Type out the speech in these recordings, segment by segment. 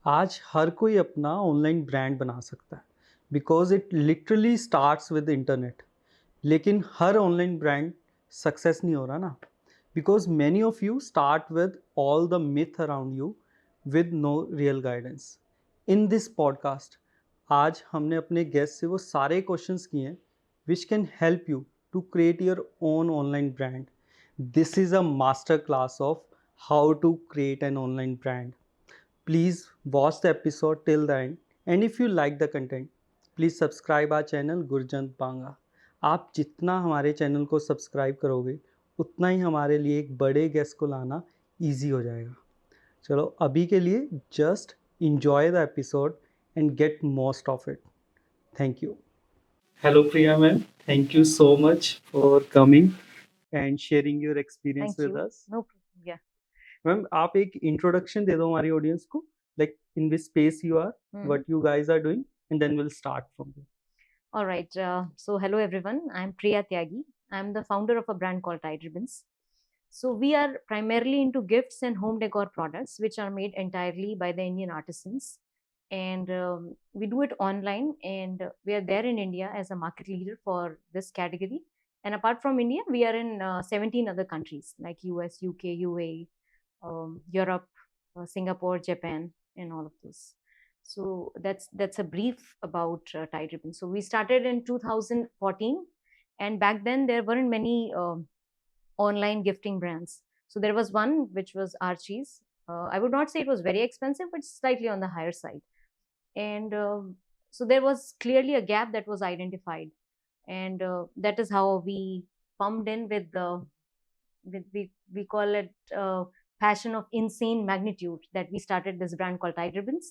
आज हर कोई अपना ऑनलाइन ब्रांड बना सकता है because it literally starts with internet. लेकिन हर ऑनलाइन ब्रांड सक्सेस नहीं हो रहा ना, because many of you start with all the myth around you with no real guidance. In this podcast आज हमने अपने गेस्ट से वो सारे क्वेश्चंस किए हैं which can help you to create your own online brand. This is a master class of how to create an online brand. Please watch the episode till the end, and if you like the content, please subscribe our channel Gurjant Banga. आप जितना हमारे channel को subscribe करोगे उतना ही हमारे लिए एक बड़े गेस्ट को लाना ईजी हो जाएगा. चलो अभी के लिए just enjoy the episode and get most of it. Thank you. Hello Priya ma'am, thank you so much for coming and sharing your experience Thank with you. us. No problem. Yeah. Ma'am आप एक introduction दे दो हमारी audience को, like in which space you are, what you guys are doing, and then will start from there. All right. So, hello everyone. I'm Priya Tyagi. I'm the founder of a brand called Tide Ribbons. So, we are primarily into gifts and home decor products, which are made entirely by the Indian artisans. And we do it online, and we are there in India as a market leader for this category. And apart from India, we are in 17 other countries like US, UK, UAE, Europe, Singapore, Japan, and all of those. So that's a brief about Tide Ribbon. So we started in 2014, and back then there weren't many online gifting brands. So there was one which was Archie's. I would not say it was very expensive, but slightly on the higher side. And so there was clearly a gap that was identified, and that is how we pumped in with the we call it passion of insane magnitude, that we started this brand called Tide Ribbons,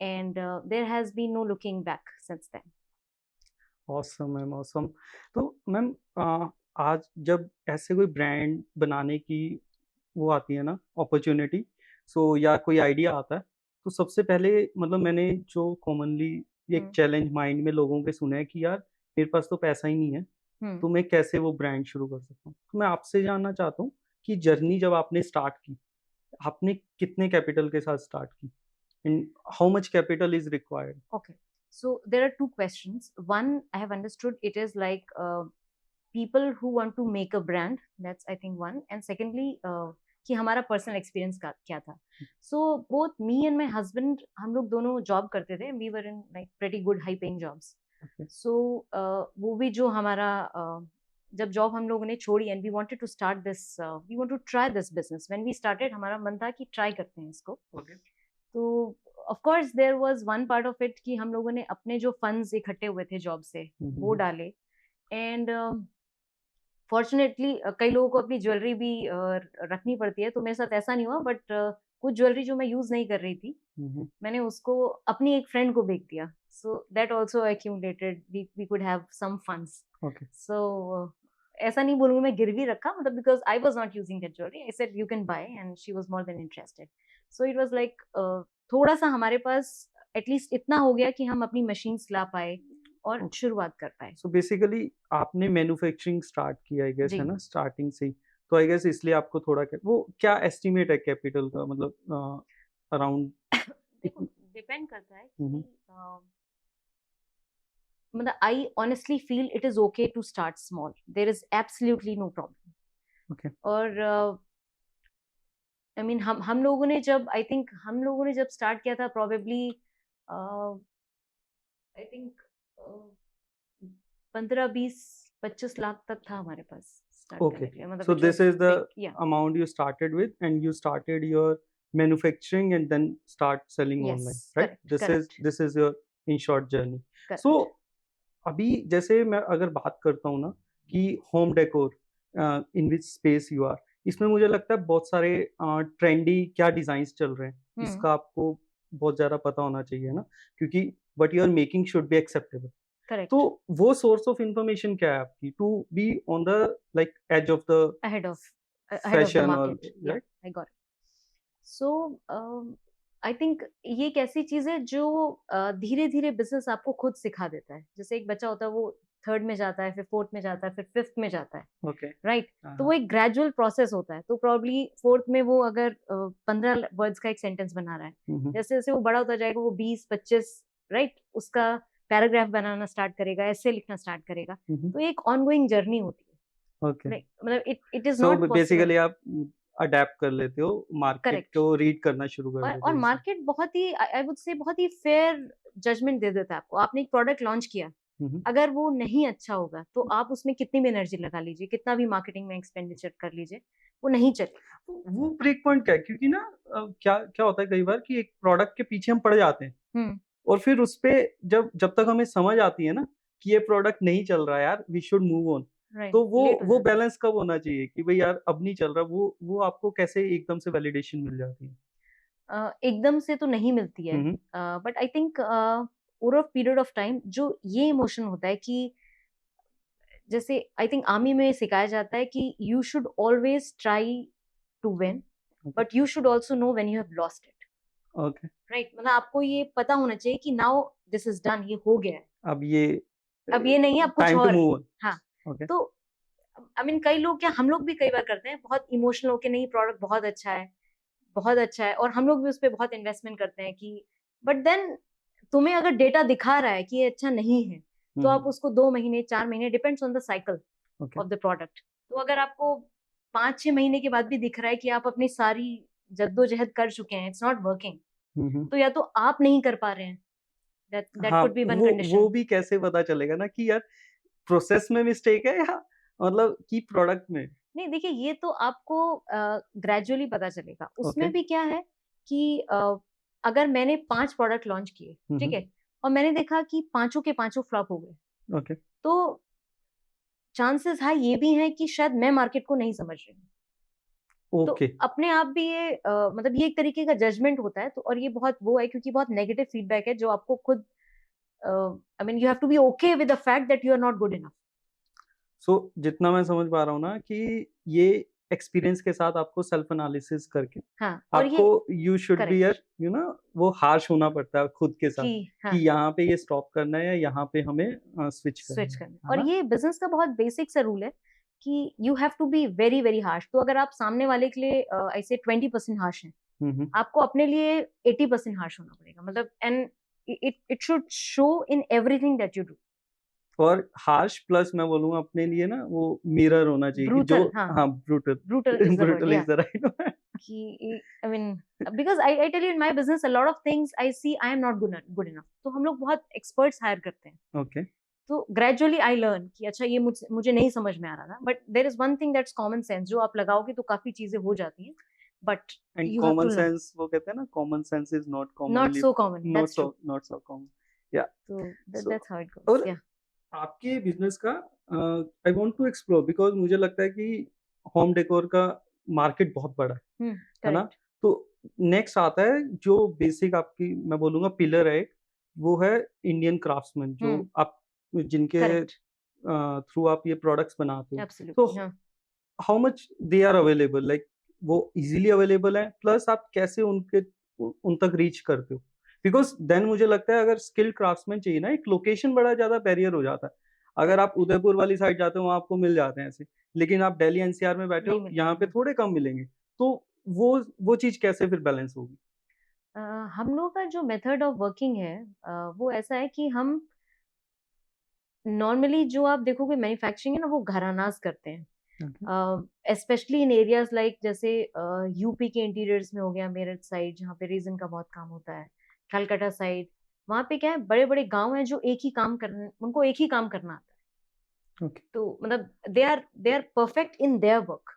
and there has been no looking back since then. Awesome ma'am, awesome. तो ma'am आज जब ऐसे कोई brand बनाने की वो आती है ना अपॉर्चुनिटी, सो या कोई आइडिया आता है, तो सबसे पहले मतलब मैंने जो कॉमनली एक चैलेंज माइंड में लोगों के सुना है कि यार मेरे पास तो पैसा ही नहीं है, तो मैं कैसे वो ब्रांड शुरू कर सकता हूँ. तो मैं आपसे जानना चाहता हूँ कि जर्नी जब आपने स्टार्ट की, आपने कितने कैपिटल के साथ स्टार्ट की, and how much capital is required. Okay. So there are two questions. One, I have understood it is like people who want to make a brand. That's I think one. And secondly, कि हमारा personal experience क्या था. So both me and my husband, हम लोग दोनों job करते थे. We were in like pretty good high paying jobs. So वो भी जो हमारा जब जॉब हम लोगों ने छोड़ी, and we wanted to start this, we want to try this business. When we started, हमारा मन था कि ट्राई करते हैं इसको. तो of course there was one part of it कि हम लोगों ने अपने जो फंड्स इकट्ठे हुए थे जॉब से वो डाले. एंड फॉर्चुनेटली कई लोगों को अपनी ज्वेलरी भी रखनी पड़ती है, तो मेरे साथ ऐसा नहीं हुआ. बट कुछ ज्वेलरी जो मैं यूज नहीं कर रही थी, मैंने उसको अपनी एक फ्रेंड को बेच दिया. So that also accumulated, we could have some funds. So ऐसा नहीं बोलूंगी मैं गिरवी रखा, मतलब because I was not using that jewellery. I said you can buy, and she was more than interested. So it was like थोड़ा सा हमारे पास एटलीस्ट इतना हो गया कि हम अपनी मशीन्स ला पाए और शुरुआत कर पाए. सो बेसिकली आपने मैन्युफैक्चरिंग स्टार्ट किया, आई गेस, है ना, स्टार्टिंग से ही. तो आई गेस इसलिए आपको थोड़ा वो क्या एस्टिमेट है कैपिटल का, मतलब अराउंड. देखो डिपेंड करता है कि मतलब I honestly feel it is okay to start small. There is absolutely no problem. Okay. और आई मीन हम लोगों ने जब हम लोगों ने जब स्टार्ट किया था, प्रोबेबली आई थिंक 15-20-25 लाख तक था हमारे पास. Okay, so this is the amount you started with, and you started your manufacturing and then start selling online, right? This is your in short journey. So अभी जैसे मैं अगर बात करता हूँ ना कि home decor in which space you are, इसमें मुझे लगता है बहुत सारे ट्रेंडी क्या डिजाइन्स चल रहे हैं, इसका आपको बहुत ज्यादा पता होना चाहिए ना, क्योंकि what you are making should be acceptable. Correct. तो वो सोर्स ऑफ इंफॉर्मेशन क्या है आपकी to be on the like edge of the ahead of the fashion market. और right. I got it. So I think ये एक ऐसी चीज है जो धीरे धीरे बिजनेस आपको खुद सिखा देता है. जैसे एक बच्चा होता है, वो थर्ड में जाता है, फिर फोर्थ में जाता है, फिर फिफ्थ में जाता है, ओके। राइट? तो वो एक ग्रेजुअल प्रोसेस होता है। तो प्रॉब्ली फोर्थ में वो अगर 15 वर्ड्स का एक सेंटेंस बना रहा है, जैसे जैसे वो बड़ा होता जाएगा वो 20-25, राइट, उसका पैराग्राफ बनाना स्टार्ट करेगा, ऐसे लिखना स्टार्ट करेगा। तो ये एक ऑनगोइंग जर्नी होती है, ओके। राइट? मतलब it is so not possible. Basically आप अडेप्ट कर लेते हो, मार्केट करेक्ट। को रीड करना शुरू कर देते और हो इससे। मार्केट बहुत ही, आई वुड से, बहुत ही फेयर जजमेंट दे देता है आपको। आपने एक प्रोडक्ट लॉन्च किया, हम्म। अगर वो नहीं अच्छा होगा तो आप उसमें कितनी भी एनर्जी लगा लीजिए, कितना भी मार्केटिंग में एक्सपेंडिचर कर लीजिए, वो नहीं चलेगा। वो ब्रेक पॉइंट क्या है? क्योंकि ना क्या क्या होता है कई बार कि एक प्रोडक्ट के पीछे हम पड़ जाते हैं हम्म। और फिर उस पे जब जब तक हमें समझ आती है ना कि ये प्रोडक्ट नहीं चल रहा है यार, we should move on, right, तो लेट हो वो जाता है। बैलेंस कब होना चाहिए कि भाई यार अब नहीं चल रहा, वो आपको कैसे एकदम से वैलिडेशन मिल जाती है? एकदम से तो नहीं मिलती है, हम्म। But I think over a period of time जो ये इमोशन होता है कि, जैसे आई थिंक आर्मी में सिखाया जाता है कि you should always try to win, but you should also know when you have lost it, okay. Right? मतलब आपको ये पता होना चाहिए कि नाउ दिस इज डन, ये हो गया है, अब ये अब ये नहीं है, अब कुछ टाइम टू और है। Move on. हाँ, ओके। तो आई मीन कई लोग, क्या हम लोग भी कई बार करते हैं, बहुत इमोशनल होके, नहीं प्रोडक्ट बहुत अच्छा है, बहुत अच्छा है, और हम लोग भी उस पे बहुत इन्वेस्टमेंट करते हैं कि, बट देन तुम्हें अगर डेटा दिखा रहा है कि ये अच्छा नहीं है, तो आप उसको 2 महीने 4 महीने, depends on the cycle okay. Of the product. तो अगर आपको 5-6 महीने के बाद भी दिख रहा है कि आप अपनी सारी जद्दोजहद कर चुके हैं, इट्स नॉट वर्किंग, तो या तो आप नहीं कर पा रहे हैं, दैट हाँ, कुड बी वन वो कंडीशन। भी कैसे पता चलेगा ना कि यार प्रोसेस में मिस्टेक है या मतलब कि प्रोडक्ट में? नहीं, देखिए, ये तो आपको ग्रेजुअली पता चलेगा। ओके। उसमें भी क्या है कि अगर मैंने 5 प्रोडक्ट लॉन्च किए, ठीक हम्म। है, और मैंने देखा कि पांचों के पांचों फ्लॉप हो गए, ओके। तो चांसेस हाई ये भी हैं कि शायद मैं मार्केट को नहीं समझ रही हूँ। तो ओके। अपने आप भी ये मतलब ये एक तरीके का जजमेंट होता है। तो और ये बहुत वो है, क्योंकि बहुत नेगेटिव फीडबैक है जो आपको खुद, I mean you have to be okay with the fact that you are not good enough. So जितना मैं समझ पा रहा हूँ ना कि ये एक्सपीरियंस के साथ आपको सेल्फ एनालिसिस करके हाँ, और आपको ये you should be correct you know वो हार्श होना पड़ता है खुद के साथ कि, हाँ, कि यहाँ पे ये स्टॉप करना है या यहाँ पे हमें स्विच स्विच करना करना। है और ना? ये बिजनेस का बहुत बेसिक सा रूल है कि you have to be very very harsh. तो अगर आप सामने वाले के लिए ऐसे 20% हार्श हैं, हम्म। आपको अपने लिए 80% हार्श होना पड़ेगा। मतलब, and it it should show in everything that you do. और हार्श प्लस मैं बोलूंगा अपने लिए ना वो मिरर होना चाहिए कि जो ब्रूटल, हाँ, हाँ brutal brutal is the word, brutal या इज द राइट वर्ड। कि I mean, because I tell you, in my business a lot of things I see I am not good enough, तो हम लोग बहुत experts higher करते हैं। Okay. तो gradually I learn कि अच्छा, ये मुझे नहीं समझ में आ रहा था, but there is one thing that's common sense, जो आप लगाओगे तो काफी चीजें हो जाती हैं, but and you have to common learn. Sense वो कहते हैं ना common sense is not not commonly so common, that's true. Not so common या तो so that's how it goes, और या। आपके बिजनेस का I want to explore because मुझे लगता है कि होम डेकोर का मार्केट बहुत बड़ा है ना? करेक्ट। तो नेक्स्ट आता है जो बेसिक आपकी मैं बोलूँगा पिलर है एक, वो है इंडियन क्राफ्ट्समैन जो आप जिनके करेक्ट, थ्रू आप ये प्रोडक्ट्स बनाते हो। तो एब्सोल्युटली, हाँ। How much they are available like वो इजीली अवेलेबल है प्लस आप कैसे उन तक रीच करते हो? बिकॉज़ देन मुझे लगता है अगर स्किल्ड क्राफ्ट्समैन चाहिए ना एक लोकेशन बड़ा ज़्यादा बैरियर हो जाता है। अगर आप उदयपुर वाली साइड जाते हो वहाँ आपको मिल जाते हैं ऐसे, लेकिन आप दिल्ली एनसीआर में बैठे नहीं हो मिल यहाँ पे पाएगा। थोड़े कम मिलेंगे। तो वो चीज़ कैसे फिर बैलेंस होगी? हम लोगों का जो मेथड ऑफ वर्किंग है, वो ऐसा है कि हम नॉर्मली, जो आप देखोगे मैन्युफैक्चरिंग है ना, वो घरानाज करते हैं, okay. Specially in areas like, जैसे यूपी के इंटीरियर्स में हो गया, मेरठ साइड जहाँ पे रीजन का बहुत काम होता है, कलकत्ता साइड, वहाँ पे क्या है, बड़े बड़े गांव हैं जो एक ही काम करने, उनको एक ही काम करना आता है। ओके। तो मतलब they are perfect in their work,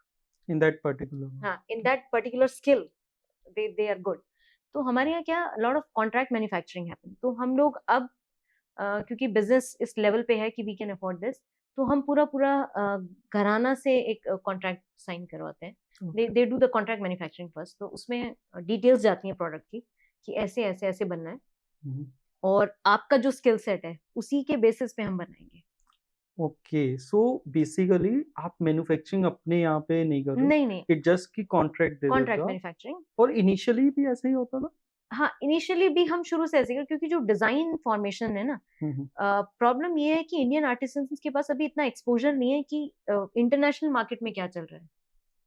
in that particular हाँ, in that particular skill, they are good. तो हमारे यहाँ क्या, lot of contract manufacturing happen. तो हम लोग अब क्योंकि बिजनेस इस लेवल पे है कि वी कैन अफोर्ड दिस, तो हम पूरा पूरा घराना से एक कॉन्ट्रैक्ट साइन करवाते हैं। They do the contract manufacturing first, तो उसमें डिटेल्स जाती हैं प्रोडक्ट की कि ऐसे ऐसे ऐसे बनना है, और आपका जो स्किल सेट है उसी के बेसिस पे हम बनाएंगे। ओके। सो बेसिकली आप मैन्युफैक्चरिंग अपने यहाँ पे नहीं कर रहे हो, नहीं नहीं, इट जस्ट की कॉन्ट्रैक्ट दे देते कॉन्ट्रैक्ट हो आप। मैन्युफैक्चरिंग। और इनिशियली भी ऐसे ही होता था? हाँ, इनिशियली भी हम शुरू से ऐसे ही, क्योंकि जो डिजाइन फॉर्मेशन है ना, प्रॉब्लम ये है कि इंडियन आर्टिसंस के पास अभी इतना एक्सपोजर नहीं है कि इंटरनेशनल मार्केट में क्या चल रहा है,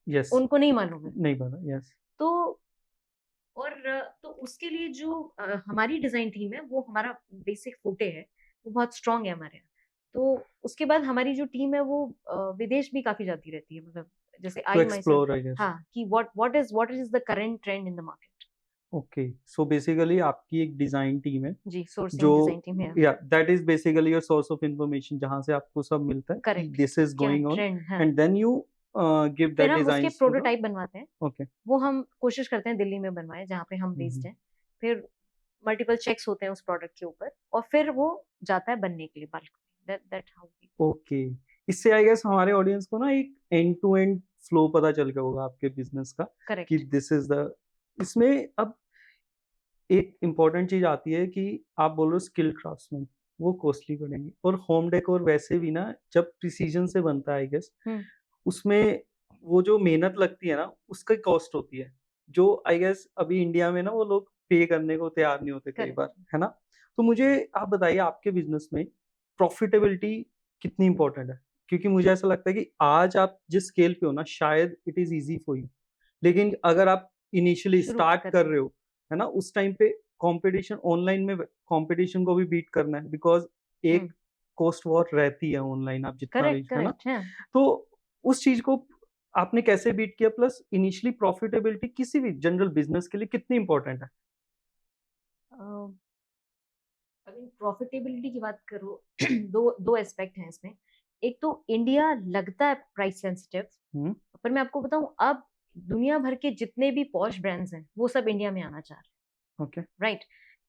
यस, उनको नहीं मालूम है। नहीं पता, यस। तो तो उसके लिए जो हमारी डिजाइन टीम है, वो हमारा बेसिक फूटे है, वो बहुत स्ट्रांग है हमारे यहाँ। तो उसके बाद हमारी जो टीम है वो विदेश भी काफी जाती रहती है, मतलब जैसे to I myself, explore I guess. हाँ, कि what is the current trend in the market। Okay, so basically आपकी एक डिजाइन टीम है जी, जो, सोर्सिंग डिजाइन टीम है। या that is basically your source of information, जहाँ से आपको सब मिलता है कि करेक्ट, दिस इज क्या गोइंग ऑन, ट्रेंड है। एंड देन यू गिव फिर दैट हम उसके डिजाइन्स टू द। प्रोटोटाइप बनवाते हैं, ओके। वो हम कोशिश करते हैं दिल्ली में बनवाएं जहाँ पे हम बेस्ड हैं। फिर मल्टीपल चेक्स होते हैं उस प्रोडक्ट के ऊपर, और फिर वो जाता है बनने के लिए बल्क में। That how we. ओके, इससे आई गेस हमारे ऑडियंस को ना एक एंड टू एंड फ्लो पता चल गया होगा आपके बिजनेस का, कि करेक्ट। दिस इज द, इसमें अब एक इम्पॉर्टेंट चीज आती है कि आप बोल रहे हो स्किल क्राफ्ट्समैन, वो कॉस्टली पड़ेंगे, और होम डेकोर वैसे भी ना जब प्रिसीजन से बनता है आई गेस, उसमें वो जो मेहनत लगती है ना उसका कॉस्ट होती है, जो आई गेस अभी इंडिया में ना वो लोग पे करने को तैयार नहीं होते कई करेक्ट। बार, है ना। तो मुझे आप बताइए आपके बिजनेस में प्रॉफिटेबिलिटी कितनी इंपॉर्टेंट है, क्योंकि मुझे ऐसा लगता है कि आज आप जिस स्केल पे हो ना शायद it is easy for you, लेकिन अगर आप इनिशियली शुरू स्टार्ट कर कर रहे रहे हो, है ना, उस टाइम पे कंपटीशन ऑनलाइन में, कंपटीशन को भी बीट करना है, बिकॉज हैं। एक कॉस्ट वॉर रहती है ऑनलाइन, आप जितना भी, करेक्ट, है ना। करेक्ट है। तो उस चीज को आपने कैसे बीट किया, प्लस इनिशियली प्रॉफिटेबिलिटी किसी भी जनरल बिजनेस के लिए कितनी इंपॉर्टेंट है? अगर प्रॉफिटेबिलिटी की बात करो, दो दो एस्पेक्ट हैं इसमें। एक तो इंडिया लगता है प्राइस सेंसिटिव, हम्म। पर मैं आपको बताऊं, अब दुनिया भर के जितने भी पॉश ब्रांड्स हैं वो सब इंडिया में आना चाह रहे ओके। हैं, राइट।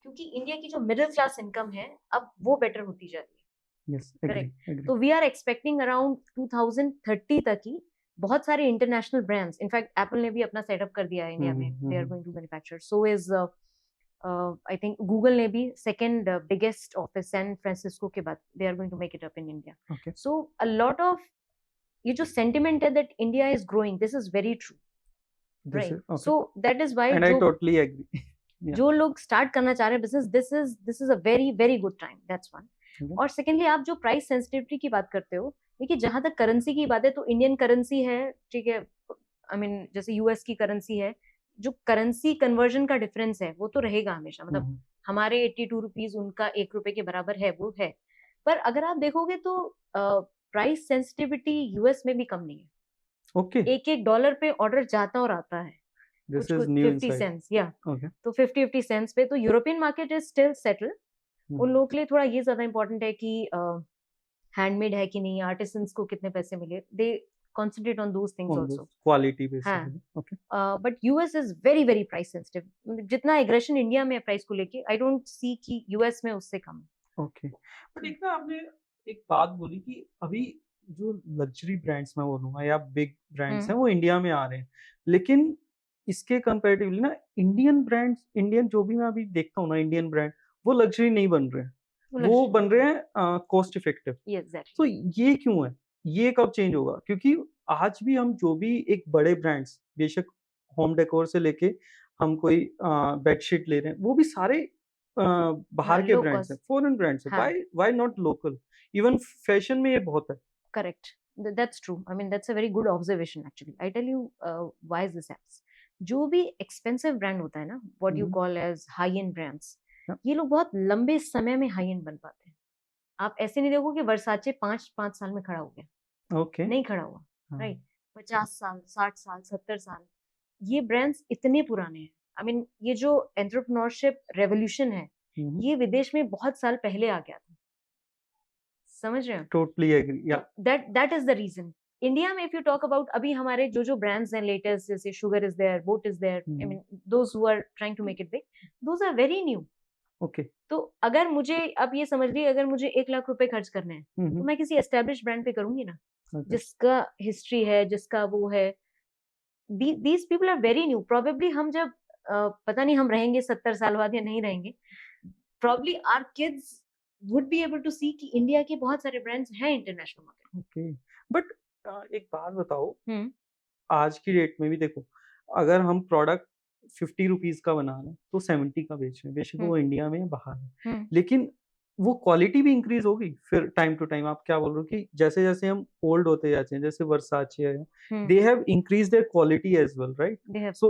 क्योंकि इंडिया की जो मिडिल क्लास इनकम है अब वो बेटर होती जा रही है। Yes, agree correct. एग्री। तो वी आर एक्सपेक्टिंग अराउंड 2030 तक ही बहुत सारे इंटरनेशनल ब्रांड्स, इनफैक्ट एप्पल ने भी अपना सेटअप कर दिया है इंडिया में, they are going to manufacture. So is I think Google ने भी second biggest office San Francisco के बाद, they are going to make it up in India. Okay. So a lot of ये जो सेंटिमेंट है that India is growing, this is very true, this right. Is okay, so that is why and I जो totally agree. या, जो लोग start करना चाह रहे हैं business, this is a very very good time, that's one. और secondly, आप जो प्राइस सेंसिटिविटी की बात करते हो, देखिए जहां तक करेंसी की बात है तो इंडियन करेंसी है, ठीक है, आई मीन जैसे यूएस की करेंसी है, जो करेंसी कन्वर्जन का डिफरेंस है वो तो रहेगा हमेशा, मतलब हमारे 82 रुपीज उनका 1 रुपए के बराबर है, वो है। पर अगर आप देखोगे तो प्राइस सेंसिटिविटी यूएस में भी कम नहीं है। ओके, एक एक डॉलर पे ऑर्डर जाता और आता है, दिस कुछ इज कुछ न्यू 50 इनसाइट। सेंट्स, या ओके। तो 50 सेंट्स पे। तो European market is still settle. उन लोगों के लिए थोड़ा ये ज्यादा इंपॉर्टेंट है कि हैंडमेड है कि नहीं, आर्टिसंस को कितने पैसे मिले, they concentrate on those things on also. Quality हाँ, basically. Okay. But US is very very price sensitive. जितना एग्रेशन इंडिया में है प्राइस को लेके, आई डोंट सी कि यूएस में उससे कम है। ओके, बट एक ना आपने एक बात बोली कि अभी जो लग्जरी ब्रांड्स मैं बोलूंगा या बिग ब्रांड्स हैं वो इंडिया में आ रहे हैं, लेकिन इसके कंपैरेटिवली ना इंडियन ब्रांड्स, इंडियन जो भी मैं अभी देखता हूँ ना इंडियन ब्रांड, वो लग्जरी नहीं बन रहे हैं, वो बन रहे हैं कॉस्ट इफेक्टिव। एग्जैक्टली। तो ये क्यों है, ये कब चेंज होगा? क्योंकि आज भी हम जो भी एक बड़े ब्रांड्स, बेशक होम डेकोर से लेके हम कोई बेडशीट ले रहे हैं, वो भी सारे बाहर के लो ब्रांड्स हैं, कॉस्ट। फॉरेन ब्रांड्स हैं। हाँ, why why not local? Even fashion में ये बहुत है। correct. That's true. I mean, that's a very good observation actually. I tell you why is this happens. जो भी एक्सपेंसिव ब्रांड होता है ना, what you call as high end brands, Yeah. ये लोग बहुत लंबे समय में हाई एंड बन पाते हैं। आप ऐसे नहीं देखो कि वर्साचे 5 साल में खड़ा हो गया, ओके। नहीं खड़ा हुआ, राइट। 50 साल, 60 साल, 70 साल, ये ब्रांड्स इतने पुराने हैं। आई मीन ये जो एंटरप्रेन्योरशिप रेवोल्यूशन है, ये विदेश में बहुत साल पहले आ गया था, समझ रहे हो? Totally agree. Yeah, that is the reason. India में इफ यू टॉक अबाउट अभी हमारे जो जो ब्रांड्स हैं लेटेस्ट, जैसे Sugar is there, boAt is there, I mean those who are trying to make it big, those are very new. Okay. तो अगर मुझे, अब ये समझ लीजिए, अगर मुझे 1 लाख रुपए खर्च करने हैं तो मैं किसी एस्टेब्लिश ब्रांड पे करूंगी ना, जिसका हिस्ट्री है, जिसका वो है। These people are very new. Probably हम जब पता नहीं हम रहेंगे 70 साल बाद या नहीं रहेंगे, probably our kids would be able to see कि इंडिया के बहुत सारे ब्रांड्स हैं इंटरनेशनल मार्केट। ओके, बट एक बात बताओ, आज की डेट में भी देखो, अगर हम प्रोडक्ट ₹50 का बना रहे हैं तो 70 का बेच रहे हैं, बेशक वो इंडिया में है, बाहर है, हम्म लेकिन वो क्वालिटी भी इंक्रीज होगी फिर टाइम टू टाइम। आप क्या बोल रहे हो कि जैसे जैसे हम ओल्ड होते जाते हैं, जैसे वर्साचे है, hmm they have increase their quality as well, right? They have so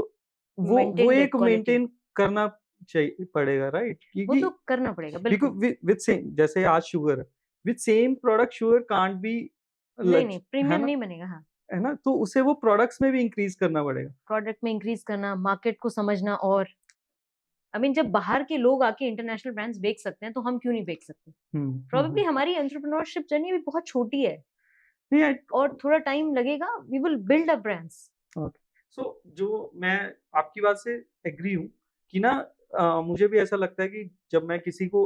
वो मेंटेन दैट एक क्वालिटी, मेंटेन करना चाहिए पड़ेगा, राइट? वो क्योंकि तो करना पड़ेगा बिल्कुल। बिकॉज विद सेम, जैसे आज शुगर है, with same product sugar can't be नहीं लक्स, नहीं, है प्रीमियम ना? नहीं बनेगा। हाँ, है ना? तो उसे वो प्रोडक्ट्स में भी इंक्रीज करना पड़ेगा। प्रोडक्ट में इंक्रीज करना, मार्केट को समझना, और आई मीन जब बाहर के लोग आके इंटरनेशनल ब्रांड्स बेच सकते हैं तो हम क्यों नहीं बेच सकते? प्रोबेबली हमारी एंटरप्रेन्योरशिप जर्नी भी बहुत छोटी है नहीं आई और थोड़ा टाइम लगेगा, we will build up brands. Okay. So जो मैं आपकी बात से एग्री हूँ कि ना, मुझे भी ऐसा लगता है कि जब मैं किसी को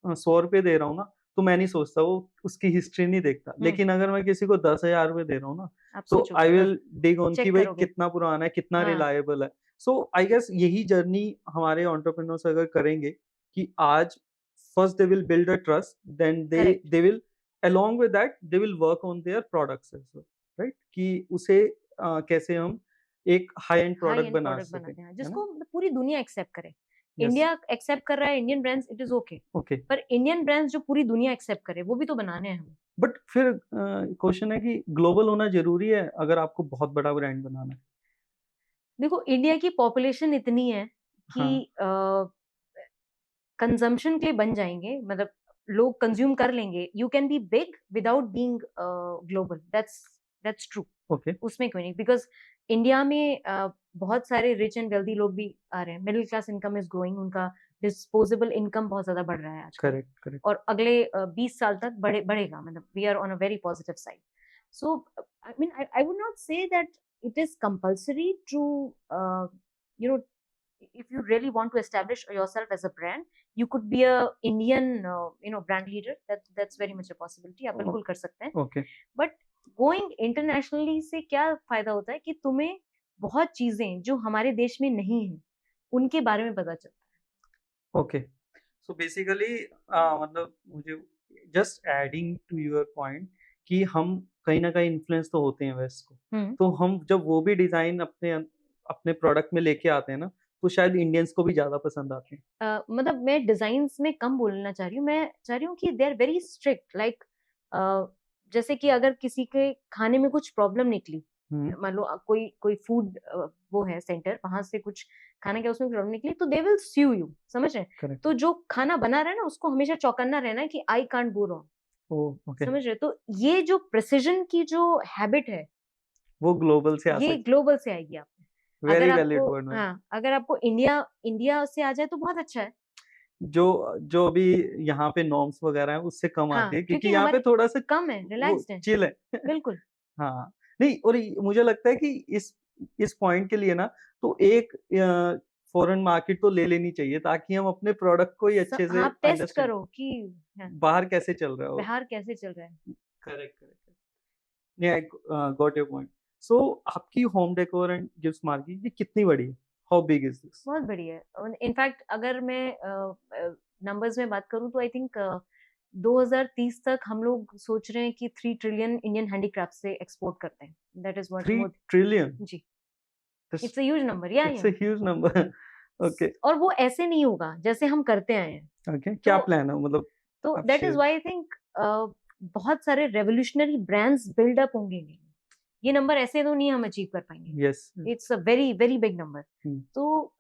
100 रुपये दे रहा हूँ ना, तो मैं नहीं सोचता, वो उसकी हिस्ट्री नहीं देखता। लेकिन अगर मैं किसी को 10,000 रुपये दे रहा हूँ ना, आप तो सोचोगे, आई हाँ, विल डिग ऑन कि चेक भाई करोगे। कितना पुराना है, कितना हाँ, रिलायबल है। सो आई गेस यही जर्नी हमारे एंटरप्रेन्योर्स अगर करेंगे कि आज first they will build a trust, then they correct, they will along with that they will work on their products as well, right? कि उसे कैसे हम एक high and high product and बना प्रोडक्ट सकें, बनाते हैं है ना? जिसको पूरी दुनिया एक्सेप्ट करे। यस। इंडिया एक्सेप्ट कर रहा है Indian brands, it is okay, okay. पर इंडियन ब्रांड्स जो पूरी दुनिया एक्सेप्ट करे वो भी तो बनाने हैं हमें। बट फिर क्वेश्चन है कि ग्लोबल होना जरूरी है अगर आपको बहुत बड़ा ब्रांड बनाना है? देखो, इंडिया की पॉपुलेशन इतनी है कि हाँ। कंजम्पशन के लिए बन जाएंगे, मतलब लोग कंज्यूम कर लेंगे। You can be big without being global, that's true. Okay. उसमें क्यों नहीं, बिकॉज इंडिया में बहुत सारे रिच एंड वेल्दी लोग भी आ रहे हैं, middle class income is growing, उनका डिस्पोजेबल इनकम बहुत ज्यादा बढ़ रहा है आजकल, करेक्ट करेक्ट। और अगले 20 साल तक बढ़ेगा, मतलब we are on a very positive side. So I mean I would not say that it is compulsory to you know if you really want to establish yourself as a brand, you could be a Indian brand leader. That's very much a possibility, आप बिल्कुल कर सकते हैं। Okay. But going internationally से क्या फायदा होता है कि तुम्हें बहुत चीजें जो हमारे देश में नहीं है उनके बारे में पता चलता ओके। सो बेसिकली मतलब मुझे just adding to your point कि हम कहीं ना कहीं इन्फ्लुएंस तो होते हैं वेस्ट को, है। तो हम जब वो भी डिजाइन अपने अपने प्रोडक्ट में लेके आते हैं ना, तो शायद इंडियंस को भी ज्यादा पसंद आते हैं। मतलब मैं डिजाइन्स में कम बोलना चाह रही हूँ, मैं चाह रही हूँ कि they are very strict, like जैसे कि अगर किसी के खाने में कुछ प्रॉब्लम निकली, मान लो कोई कोई फूड वो है सेंटर, वहां से कुछ खाना क्या उसमें प्रॉब्लम निकली, तो दे विल स्यू यू, समझ रहे हैं? करेक्ट। तो जो खाना बना रहा है ना उसको हमेशा चौकन्ना रहना है कि I can't go wrong, okay. समझ रहे? तो ये जो प्रिसिजन की जो हैबिट है वो ग्लोबल से आ ये सकती। ग्लोबल से आएगी आप। वेरी अगर वैलिड आपको, वर्ड मैम। हाँ, अगर आपको इंडिया इंडिया से आ जाए तो बहुत अच्छा है। जो जो अभी यहाँ पे नॉर्म्स वगैरह हैं उससे कम हाँ, आती है, क्योंकि क्योंकि यहाँ पे हमारे थोड़ा सा कम है, वो रिलैक्स्ड है, चिल है। बिल्कुल। हाँ। नहीं, और मुझे लगता है कि इस पॉइंट के लिए ना, तो एक फॉरेन मार्केट तो ले लेनी चाहिए ताकि हम अपने प्रोडक्ट को ही अच्छे से आप टेस्ट अंडरस्टैंड करो कि हाँ, बाहर कैसे चल रहा है वो। बिहार कैसे चल रहा है। Correct correct. नहीं, आई गॉट योर पॉइंट। सो आपकी home decor and gifts market ये कितनी बड़ी है? How big is this? बहुत बढ़िया है। इनफैक्ट अगर मैं नंबर्स में बात करूं तो आई थिंक 2030 तक हम लोग सोच रहे हैं कि 3 ट्रिलियन इंडियन हैंडीक्राफ्ट से एक्सपोर्ट करते हैं। That is what 3 trillion? जी, it's a huge number, yeah it's a huge number. Okay. और वो ऐसे नहीं होगा जैसे हम करते आए हैं। ओके, क्या तो प्लान है मतलब? तो आप that is share. Why I think बहुत सारे रेवोल्यूशनरी ब्रांड्स बिल्ड अप होंगे। ये नंबर ऐसे तो नहीं हम अचीव कर पाएंगे, yes. It's a very very big number. तो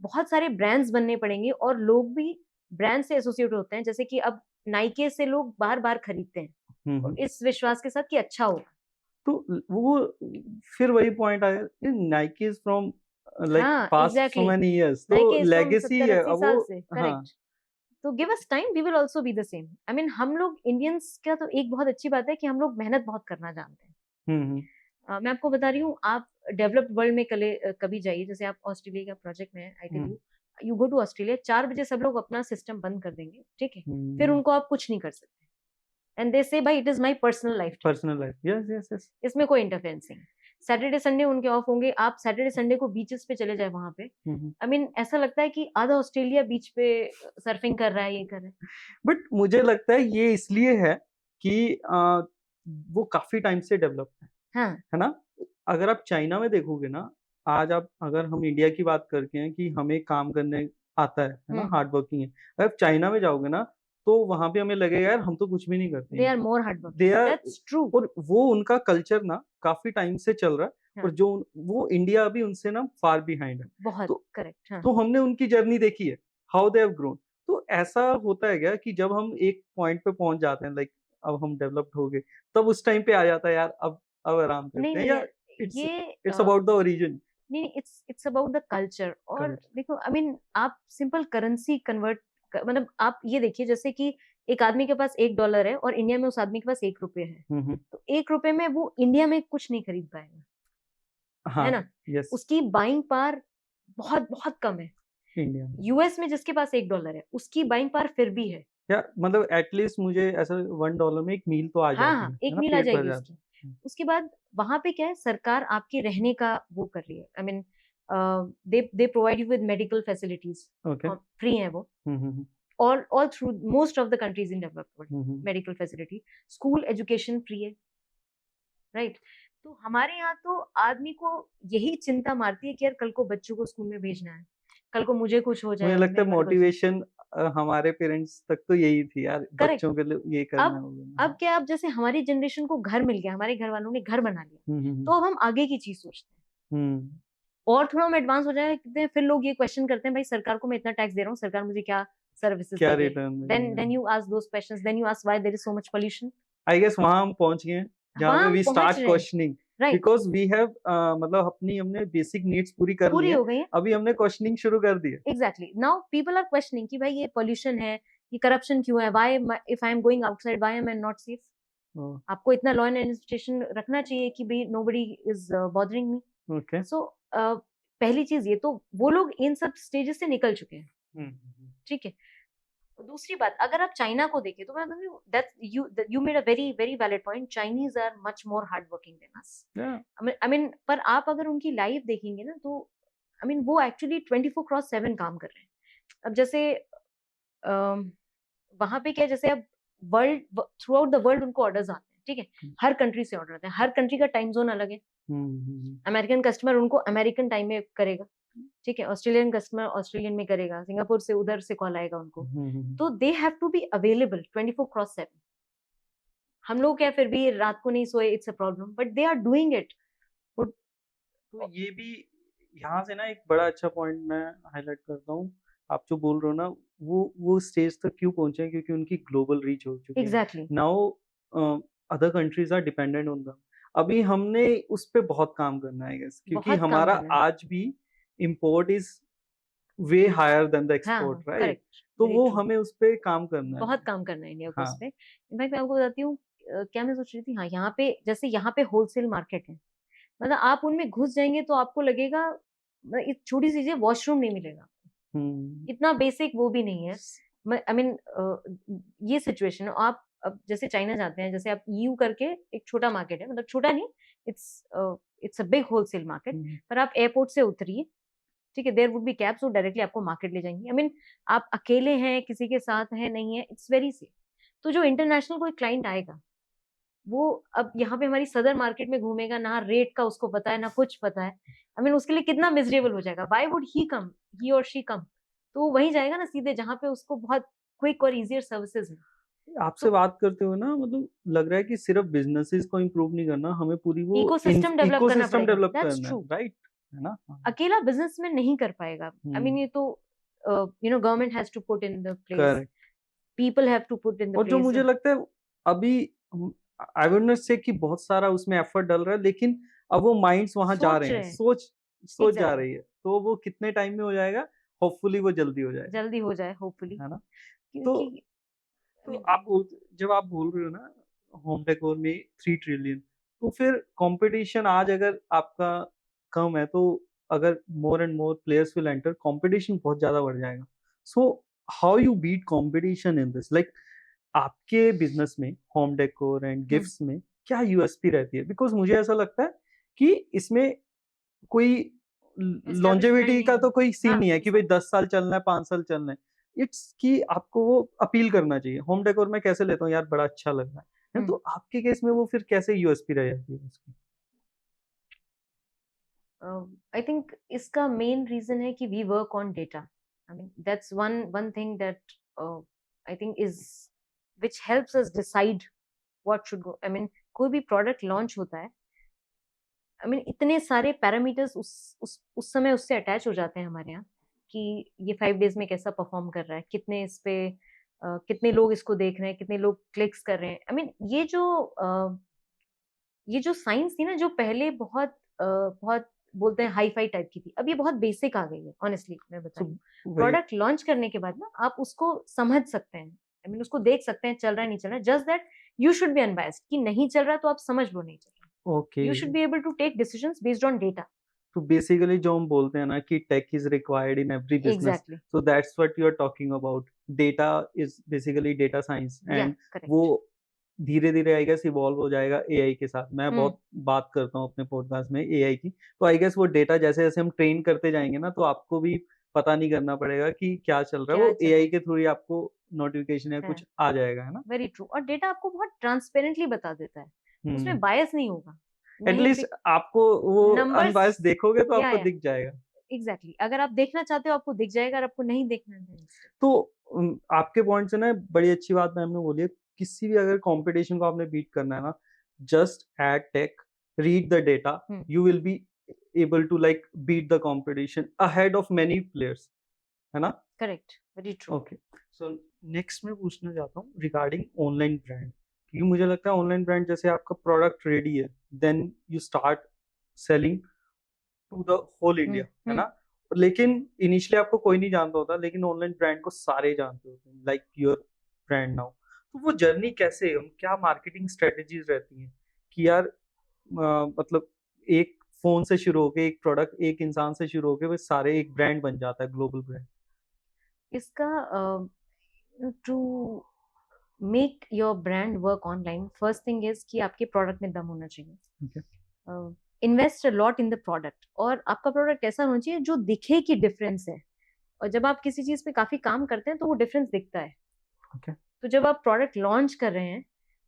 बहुत सारे ब्रांड्स बनने पड़ेंगे और लोग भी ब्रांड से एसोसिएट होते हैं, जैसे कि अब नाइके से लोग बार बार खरीदते हैं और इस विश्वास के साथ कि अच्छा होगा। तो वो फिर वही पॉइंट आया, नाइकी इज फ्रॉम लाइक हाँ, past so exactly, many years, तो नाइके इज फ्रॉम लेगेसी है 70-80 अब वो। साल से, हाँ। करेक्ट। तो give us time, we will also be the same. I mean हम लोग इंडियंस का तो एक बहुत अच्छी बात है कि हम लोग मेहनत बहुत करना जानते हैं। हम्म। मैं आपको बता रही हूँ, आप डेवलप्ड वर्ल्ड में कभी जाइए, जैसे आप ऑस्ट्रेलिया का प्रोजेक्ट में, I tell you go to Australia, 4 बजे सब लोग अपना सिस्टम बंद कर देंगे, ठीक है? फिर उनको आप कुछ नहीं कर सकते, एंड दे से भाई it is my personal life, personal life, yes yes yes. इसमें कोई इंटरफेरेंस नहीं। सैटरडे संडे उनके ऑफ होंगे, आप सैटरडे संडे को बीचेस पे चले जाए वहां पे, आई मीन ऐसा लगता है कि आधा ऑस्ट्रेलिया बीच पे सर्फिंग कर रहा है, ये कर रहा है। बट मुझे लगता है ये इसलिए है कि वो काफी टाइम से डेवलप हाँ, है ना? अगर आप चाइना में देखोगे ना, आज आप अगर हम इंडिया की बात करते हैं कि हमें काम करने आता है ना, हम्म, हार्ड वर्किंग है। अगर आप चाइना में जाओगे ना, तो वहाँ पे हमें लगेगा यार हम तो कुछ भी नहीं करते दे हैं। Are more hard they working, are that's true. और वो उनका कल्चर ना काफ़ी टाइम से चल रहा है, हाँ, और जो वो इंडिया अभी उनसे ना फार बिहाइंड है। बहुत तो करेक्ट। हाँ, तो हमने उनकी जर्नी देखी है, हाउ दे हैव ग्रोन। तो ऐसा होता है क्या कि जब हम एक पॉइंट पे पहुँच जाते हैं, लाइक अब हम डेवलप्ड हो गए, तब उस टाइम पे आ जाता है यार अब आराम नहीं करते हैं, नहीं या इट्स ये इट्स अबाउट द ओरिजिन? नहीं, इट्स अबाउट द कल्चर। और करेक्ट। देखो, आई मीन आप सिंपल करेंसी कन्वर्ट, मतलब आप ये देखिए, जैसे कि एक आदमी के पास $1 है और इंडिया में उस आदमी के पास ₹1 है, हुँ, हुँ। तो ₹1 में वो इंडिया में कुछ नहीं खरीद पाएगा, है हाँ, ना? यस, उसकी बाइंग पावर बहुत बहुत कम है। इंडिया में। यूएस में जिसके पास $1 है, उसकी बाइंग पावर फिर भी है। या मतलब एटलीस्ट मुझे ऐसा $1 में एक मील तो आ हाँ, जाती हाँ, है एक ना? मील आ पेट भर जाएगी जाता उसकी। है। हुँ, उसके बाद वहाँ पे क्या है, सरकार आपके रहने का वो कर रही है। I mean they provide you with medical facilities, okay. Free हैं वो। हुँ, हुँ, हुँ। all through most of the countries in developed world, hmm, hmm. Medical facility, school education free है, राइट? तो हमारे यहाँ तो आदमी को यही चिंता मारती है कि यार कल को बच्चों को स्कूल में भेजना है, कल को मुझे कुछ हो मुझे जाए, लगता है मेरे बच्चे। मोटिवेशन हमारे पेरेंट्स तक तो यही थी यार, करेक्ट। बच्चों के लिए ये करना अब वो करना। अब क्या, अब जैसे हमारी जनरेशन को घर मिल गया, हमारे घर वालों ने घर बना लिया, हुँ, हुँ, हुँ। तो अब हम आगे की चीज सोचते हैं। हुँ, और थोड़ा हम एडवांस हो जाए, फिर लोग ये क्वेश्चन करते हैं, भाई सरकार को मैं इतना टैक्स दे रहा हूँ, सरकार मुझे क्या सर्विसेज क्या दे रही है? रिटर्न देन मिलेगा? You ask those questions, then you ask why there is so much pollution. I guess वहाँ हम पहुँच गए हैं, जहाँ वहां पे हम वी पहुंच स्टार्ट रहे हैं, questioning, right? Because we have मतलब अपनी हमने बेसिक नीड्स पूरी कर ली पूरी है, हो गई है। अभी हमने क्वेश्चनिंग शुरू कर दी है। Exactly, now people are questioning कि भाई ये पोल्यूशन है, ये करप्शन क्यों है, why if I am going outside why am I not safe? Oh! आपको इतना लॉ एंड एडमिनिस्ट्रेशन रखना चाहिए कि भाई nobody is bothering me. Okay. So पहली चीज ये तो, वो लोग इन सब स्टेजेस से निकल चुके हैं, हुँ, हुँ, हुँ। ठीक है? दूसरी बात, अगर आप चाइना को देखें तो मैं that you made a very very valid point, Chinese are much more hard working than us. या आई मीन पर आप अगर उनकी लाइफ देखेंगे ना, तो आई मीन वो एक्चुअली 24/7 काम कर रहे हैं। अब जैसे वहां पे क्या है, जैसे अब world through out the world उनको ऑर्डर्स आते हैं, ठीक है? हुँ, हर कंट्री से ऑर्डर आते हैं, हर कंट्री का टाइम जोन अलग है। हुँ, हुँ, अमेरिकन कस्टमर उनको अमेरिकन टाइम में करेगा, ठीक है? ऑस्ट्रेलियन कस्टमर ऑस्ट्रेलियन में करेगा, सिंगापुर से उधर से कॉल आएगा उनको। हुँ, हुँ। तो they have to be available 24/7। हम लोग क्या, फिर भी रात को नहीं सोए, it's a problem, but they are doing it. तो तो ये भी यहाँ से ना एक बड़ा अच्छा पॉइंट मैं हाइलाइट करता हूँ। आप जो बोल रहे हो ना, वो स्टेज तक क्यों पहुँचे हैं, क्योंकि उनकी ग्लोबल रीच हो चुकी है। Exactly, now other countries are dependent on them. अभी हमने उस पे बहुत काम करना है आई गेस, क्योंकि बहुत काम हमारा करना है। आज भी import is way higher than the हाँ, एक्सपोर्ट, हाँ, राइट? करेक्ट, तो वेरी वो ट्रू। हमें उस पे काम करना है। बहुत काम करना है इंडिया को उस हाँ। पे। इनफैक्ट मैं आपको बताती हूँ, क्या मैं सोच रही थी, हाँ, यहाँ पे जैसे यहाँ पे होलसेल मार्केट है, मतलब आप उनमें घुस जाएंगे तो आपको लगेगा एक छोटी सी चीज़, वॉशरूम नहीं मिलेगा। हुँ। इतना बेसिक वो भी नहीं है। आई मीन ये सिचुएशन है। आप अब जैसे चाइना जाते हैं, जैसे आप ईयू करके एक छोटा मार्केट है, मतलब छोटा नहीं, it's it's a big wholesale market. हुँ, पर आप एयरपोर्ट से उतरिए, ठीक है, देयर वुड बी कैब्स, वो डायरेक्टली आपको मार्केट ले जाएंगी। आई मीन आप अकेले हैं, किसी के साथ हैं, नहीं है, इट्स वेरी सेफ। तो जो इंटरनेशनल कोई क्लाइंट आएगा, वो अब यहाँ पे हमारी सदर मार्केट में घूमेगा, ना रेट का उसको पता है, ना कुछ पता है। आई मीन उसके लिए कितना मिजरेबल हो जाएगा। व्हाई वुड ही कम, ही और शी कम? तो वो वहीं जाएगा ना सीधे, जहाँ पे उसको बहुत क्विक और ईजियर सर्विसेज है। आपसे तो बात करते हुए ना मतलब लग रहा है कि सिर्फ बिजनेसेस को इम्प्रूव नहीं करना, हमें पूरी वो इकोसिस्टम डेवलप करना इकोसिस्टम पड़ेगा, डेवलप दैट्स करना है, ट्रू। राइट? है ना? हाँ। अकेला बिजनेस में नहीं कर पाएगा। आई मीन हुँ, ये तो government has to put in the place, correct. People have to put in the और जो प्लेस। मुझे लगता है अभी आई वुड नॉट से कि बहुत सारा उसमें एफर्ट डल रहा है, लेकिन अब वो माइंड्स वहाँ जा रहे सोच हैं, रहे हैं, सोच जा एग्जैक्टली, रही है। तो वो कितने टाइम में हो जाएगा? होपफुली वो जल्दी हो जाएगा, जल्दी हो जाए होपफुली। है ना? तो क्योंकि आई तो मीन आप बोल जब आप बोल रहे हो ना होम डेकोर में 3 ट्रिलियन, तो फिर कंपटीशन आज अगर आपका कम है, तो अगर more and more players will enter, competition बहुत ज़्यादा बढ़ जाएगा। So how you beat competition in this? Like आपके बिज़नेस में होम डेकोर एंड गिफ्ट्स में क्या यूएसपी रहती है? बिकॉज़ मुझे ऐसा लगता है कि इसमें कोई एस्टेब्लिशमेंट लॉन्जेविटी नहीं का है। तो कोई सीन हाँ, नहीं है कि भाई 10 साल चलना है, 5 साल चलना है। इट्स कि आपको वो अपील करना चाहिए। होम डेकोर मैं कैसे लेता हूँ यार, बड़ा अच्छा लग रहा है। हुँ। तो आपके केस में वो फिर कैसे यूएसपी रह जाती है उसकी? आई थिंक इसका मेन रीजन है कि we work on data. I mean that's one thing that I think is which helps us decide what should go. I mean कोई भी प्रोडक्ट लॉन्च होता है, आई मीन इतने सारे पैरामीटर्स उस समय उससे अटैच हो जाते हैं हमारे यहाँ कि ये 5 days में कैसा परफॉर्म कर रहा है, कितने इस पे कितने लोग इसको देख रहे हैं, कितने लोग क्लिक्स कर रहे हैं. आई मीन ये जो साइंस थी ना, जो पहले बहुत बोलते हैं हाई फाई टाइप की थी, अब ये बहुत बेसिक आ गई है. ऑनेस्टली मैं तो बताऊं, वही प्रोडक्ट लॉन्च करने के बाद ना आप उसको समझ सकते हैं. आई मीन उसको देख सकते हैं, चल रहा है नहीं चल रहा है. Just that you should be unbiased कि नहीं चल रहा तो आप समझ लो नहीं चल रहा. Okay. You should be able to take decisions based on data. तो बेसिकली जो हम बोलते हैं ना कि tech is required in every business, Exactly. So that's what you are talking about. Data is basically data science, Yeah, and correct. वो धीरे धीरे आई गेस इवॉल्व हो जाएगा एआई के साथ. मैं बहुत बात करता हूँ अपने पॉडकास्ट में एआई की, तो आई गेस वो डेटा जैसे जैसे हम ट्रेन करते जाएंगे ना, तो आपको भी पता नहीं करना पड़ेगा कि क्या चल रहा है, क्या वो चल एआई रहा के थ्रू ही आपको नोटिफिकेशन या है. कुछ आ जाएगा, है ना. Very true. और डेटा आपको बहुत ट्रांसपेरेंटली बता देता है. उसमें बायस नहीं होगा. एटलीस्ट आपको वो नंबर्स, अनबायस्ड देखोगे तो या आपको दिख जाएगा. एग्जैक्टली. अगर आप देखना चाहते हो आपको दिख जाएगा, अगर आपको नहीं देखना है तो आपके पॉइंट से ना बड़ी अच्छी बात मैम ने बोली है. किसी भी अगर कंपटीशन को आपने बीट करना है ना, just add tech, read the data, you will be able to like beat the competition ahead of many players, है ना. Correct. Very true. Okay. So next मैं पूछना चाहता हूँ रिगार्डिंग ऑनलाइन ब्रांड, क्योंकि मुझे लगता है ऑनलाइन ब्रांड जैसे आपका प्रोडक्ट रेडी है, then you start selling to the whole India, है ना. लेकिन इनिशियली आपको कोई नहीं जानता होता, लेकिन ऑनलाइन ब्रांड को सारे जानते होते हैं, लाइक योर ब्रांड नाउ. तो वो जर्नी कैसे है, क्या मार्केटिंग स्ट्रेटजीज रहती हैं कि यार मतलब एक फोन से शुरू होके एक प्रोडक्ट एक इंसान से शुरू होके वो सारे एक ब्रांड बन जाता है, ग्लोबल ब्रांड. इसका to make your brand work online, first thing is कि आपके प्रोडक्ट में दम होना चाहिए. Okay. Invest lot in the product, और आपका प्रोडक्ट ऐसा होना चाहिए जो दिखे कि डिफरेंस है. और जब आप किसी चीज पे काफी काम करते हैं तो वो डिफरेंस दिखता है. Okay. तो जब आप प्रोडक्ट लॉन्च कर रहे हैं,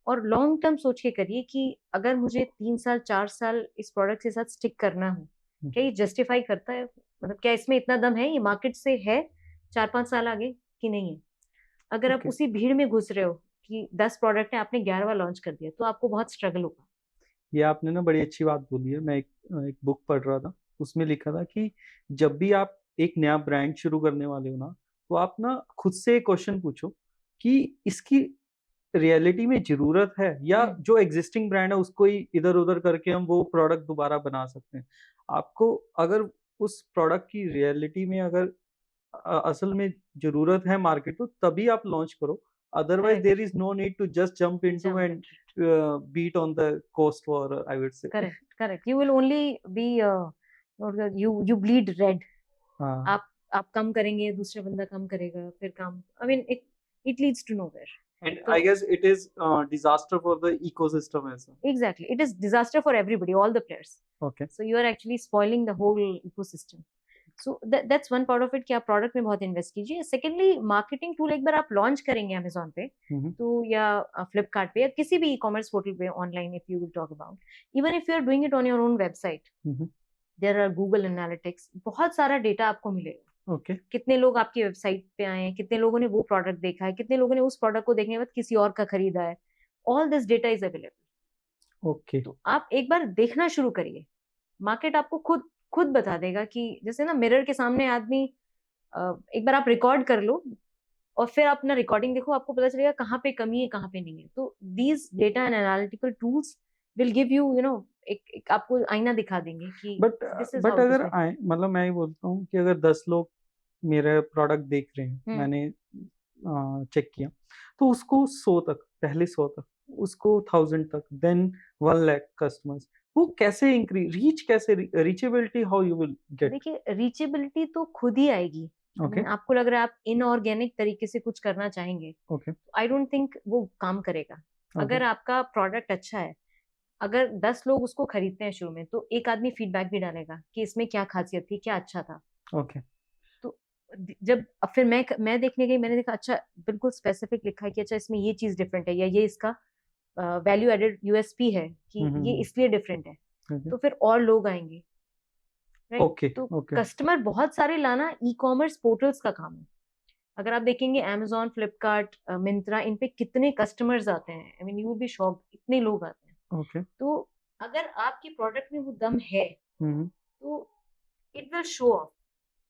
और लॉन्ग टर्म सोच के करिए कि अगर मुझे 3 साल 4 साल इस प्रोडक्ट के साथ स्टिक करना हो, क्या ये जस्टिफाई करता है, मतलब क्या इसमें इतना दम है, ये मार्केट से है 4-5 साल आगे कि नहीं है. अगर आप Okay. उसी भीड़ में घुस रहे हो कि 10 प्रोडक्ट है, आपने 11वां लॉन्च कर दिया, तो आपको बहुत स्ट्रगल होगा. ये आपने ना बड़ी अच्छी बात बोली है. मैं एक बुक पढ़ रहा था, उसमें लिखा था कि जब भी आप एक नया ब्रांड शुरू करने वाले हो ना, तो आप ना खुद से एक क्वेश्चन पूछो कि इसकी रियलिटी में जरूरत है, या जो एग्जिस्टिंग ब्रांड है उसको ही इधर उधर करके हम वो प्रोडक्ट दोबारा बना सकते हैं. आपको अगर उस प्रोडक्ट की रियलिटी में अगर असल में जरूरत है मार्केट, तो तभी आप लॉन्च करो. Otherwise, Correct. there is no need to just jump into Jump and into it. beat on the cost war, I would say. Correct. You will only be you bleed red. हाँ. आप कम करेंगे, दूसरा बंदा कम करेगा, फिर काम. I mean it leads to nowhere. And तो I guess it is disaster for the ecosystem as well. exactly, it is disaster for everybody, all the players. Okay. So you are actually spoiling the whole ecosystem. So that's one part of it कि आप product में बहुत invest कीजिए. Secondly, marketing tool एक बार आप launch करेंगे Amazon पे, तो या फ्लिपकार्ट पे या किसी भी ई कॉमर्स पोर्टल पे online, if you will talk about, even if you are doing it on your own website, there are Google analytics, बहुत सारा डेटा आपको मिलेगा. Okay. कितने लोग आपकी वेबसाइट पे आए हैं, कितने लोगों ने वो प्रोडक्ट देखा है, कितने लोगों ने उस प्रोडक्ट को देखने के बाद किसी और का खरीदा है. All this data is available. Okay. तो आप एक बार देखना शुरू करिए, मार्केट आपको खुद बता देगा कि जैसे ना मिरर के सामने आदमी, एक बार आप रिकॉर्ड कर लो और फिर आप अपना रिकॉर्डिंग देखो, आपको पता चलेगा कहाँ पे कमी है, कहाँ पे नहीं है. तो these data and analytical tools will give you एक आपको आईना दिखा देंगे कि बट अगर मतलब मैं ही बोलता हूँ कि अगर 10 लोग मेरा प्रोडक्ट देख रहे हैं, मैंने चेक किया, तो उसको 100 तक, पहले 100 तक, उसको 1000 तक, देन 1 लाख कस्टमर्स, वो कैसे इंक्रीज, कैसे reachability, how you will get. देखिए, रीचेबिलिटी तो खुद ही आएगी. Okay. आपको लग रहा है आप इनऑर्गेनिक तरीके से कुछ करना चाहेंगे, आई डोंट थिंक वो काम करेगा. अगर आपका प्रोडक्ट अच्छा है, अगर 10 लोग उसको खरीदते हैं शुरू में, तो एक आदमी फीडबैक भी डालेगा कि इसमें क्या खासियत थी, क्या अच्छा था. तो जब फिर मैं देखने गई, मैंने देखा अच्छा बिल्कुल स्पेसिफिक लिखा है कि अच्छा इसमें ये चीज डिफरेंट है, या ये इसका वैल्यू एडेड यूएसपी है कि ये इसलिए डिफरेंट है. तो फिर और लोग आएंगे. राइट? ओके तो ओके कस्टमर बहुत सारे लाना ई कॉमर्स पोर्टल्स का काम है। अगर आप देखेंगे Amazon, फ्लिपकार्ट, मिंत्रा, इन पे कितने कस्टमर्स आते हैं, I mean you will be shocked, इतने लोग आते हैं। ओके तो अगर आपके प्रोडक्ट में वो दम है हम्म तो it will show off.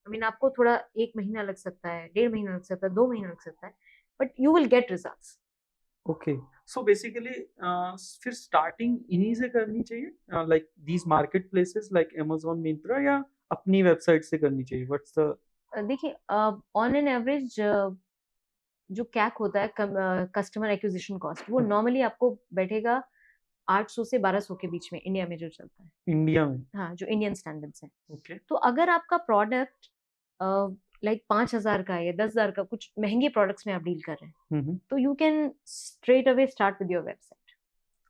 I mean आपको थोड़ा 1 महीना लग सकता है, 1.5 महीना लग सकता है, 2 महीना लग सकता है, but you will get results. Okay so basically फिर स्टार्टिंग इन्हीं से करनी चाहिए like these market places like Amazon Myntra या अपनी वेबसाइट से करनी चाहिए व्हाट्स द देखिए ऑन एन एवरेज जो कैक होता है, कस्टमर एक्विजिशन कॉस्ट, वो नॉर्मली आपको बैठेगा 800 से 1200 के बीच में, इंडिया में जो चलता है। इंडिया में हाँ, जो इंडियन स्टैंडर्ड्स हैं। ओके तो अगर आपका प्रोडक्ट लाइक 5,000 का है या 10,000 का, कुछ महंगे प्रोडक्ट्स में आप डील कर रहे हैं, हम्म तो you can straight away start with your website,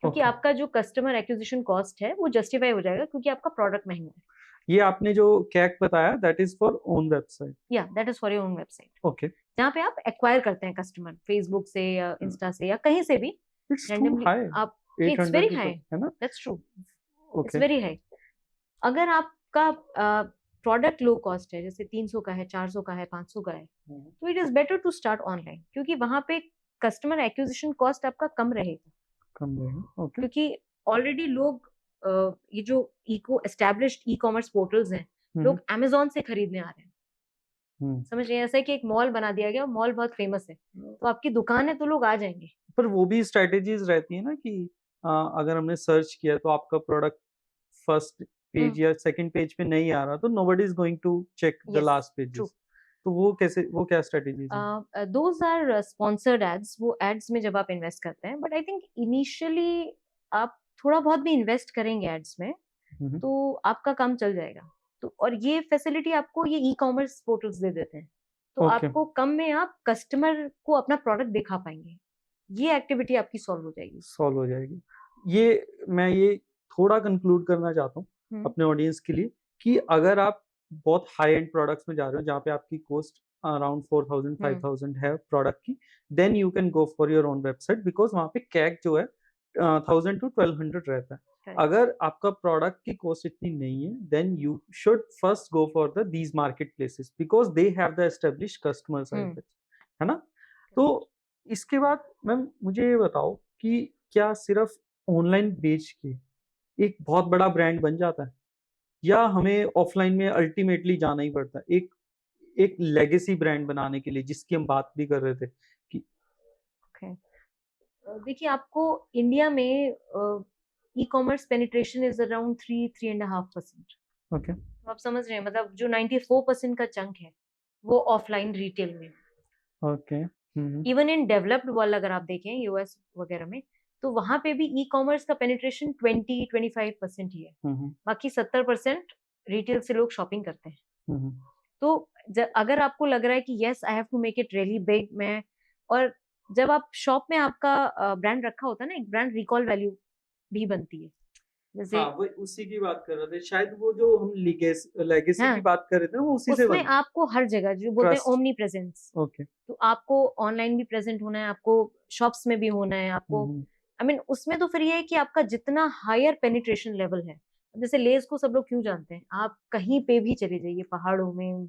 क्योंकि ओके आपका जो कस्टमर एक्विजिशन कॉस्ट है वो जस्टिफाई हो जाएगा, क्योंकि आपका प्रोडक्ट महंगा है। ये आपने जो कैक बताया that is for own website या that is for your own website, okay जहाँ पे आप एक्वायर करते हैं कस्टमर, फेसबुक से या इंस्टा से या कहीं से भी इट्स टू रैंडमली हाई आप। इट्स 800 वेरी रुपए हाई, है ना that's true, it's okay very high. अगर आपका प्रोडक्ट लो कॉस्ट है, जैसे 300 का है, 400 का है, 500 का है, तो it is better to start online, क्योंकि वहां पे कस्टमर एक्विजिशन कॉस्ट आपका कम रहेगा। कम रहेगा ओके क्योंकि ऑलरेडी लोग ये जो eco established e commerce portals हैं, लोग Amazon से खरीदने आ रहे हैं। समझ रहे हैं? ऐसा है कि एक मॉल बना दिया गया, मॉल बहुत फेमस है, तो आपकी दुकान है तो लोग आ जाएंगे। पर वो भी स्ट्रेटेजीज रहती है ना कि अगर हमने सर्च किया तो आपका प्रोडक्ट फर्स्ट पेज या सेकंड पेज पे नहीं आ रहा तो nobody is going to check the yes, last true. Pages तो वो क्या स्ट्रेटेजीज हैं दोज आर स्पॉन्सर्ड एड्स, वो एड्स में जब आप इन्वेस्ट करते हैं, बट आई थिंक इनिशियली आप थोड़ा बहुत भी इन्वेस्ट करेंगे एड्स में, हम्म, तो आपका काम चल जाएगा। तो और ये फैसिलिटी आपको ये ई कॉमर्स पोर्टल्स दे देते हैं, तो ओके आपको कम में आप कस्टमर को अपना प्रोडक्ट दिखा पाएंगे। ये एक्टिविटी आपकी सॉल्व हो जाएगी। सॉल्व हो जाएगी ये थोड़ा कंक्लूड करना चाहता हूँ हम्म, अपने ऑडियंस के लिए कि अगर आप बहुत हाई एंड प्रोडक्ट्स में जा रहे हो जहाँ पे आपकी कॉस्ट अराउंड 4000 हम्म, 5000 है प्रोडक्ट की then you can go for your own website because वहाँ पे कैक जो है 1000 to 1200 रहता है correct. अगर आपका प्रोडक्ट की कॉस्ट इतनी नहीं है then you should first go for the these market places because they have the establish customers है ना तो इसके बाद मैम मुझे ये बताओ कि क्या सिर्फ ऑनलाइन बेच के एक बहुत बड़ा ब्रांड बन जाता है या हमें ऑफलाइन में अल्टीमेटली जाना ही पड़ता है एक एक लेगेसी ब्रांड बनाने के लिए जिसकी हम बात भी कर रहे थे कि Okay. देखिए, आपको इंडिया में e commerce penetration is around 3.5%। Okay तो आप समझ रहे हैं, मतलब जो 94% का चंक है वो ऑफलाइन रिटेल में। Okay even in developed world अगर आप देखें, यूएस वगैरह में, तो वहां पे भी ई कॉमर्स का पेनिट्रेशन 20-25% ही है। बाकी 70% रिटेल से लोग शॉपिंग करते हैं। तो अगर आपको लग रहा है कि yes I have to make it really big, मैं, और जब आप शॉप में आपका ब्रांड रखा होता है ना, एक ब्रांड रिकॉल वैल्यू भी बनती है। जैसे हाँ वो उसी की बात कर रहे थे शायद वो जो हम लेगेसी की हाँ, बात कर रहे थे वो उसी से उसमें आपको हर जगह जो बोलते हैं ट्रस्ट ओमनी प्रेजेंस, ओके तो आपको ऑनलाइन भी प्रेजेंट होना है, आपको शॉप्स में भी होना है, आपको आई मीन उसमें तो फिर ये है कि आपका जितना हायर पेनिट्रेशन लेवल है, जैसे लेज को सब लोग क्यों जानते हैं, आप कहीं पे भी चले जाइए, पहाड़ों में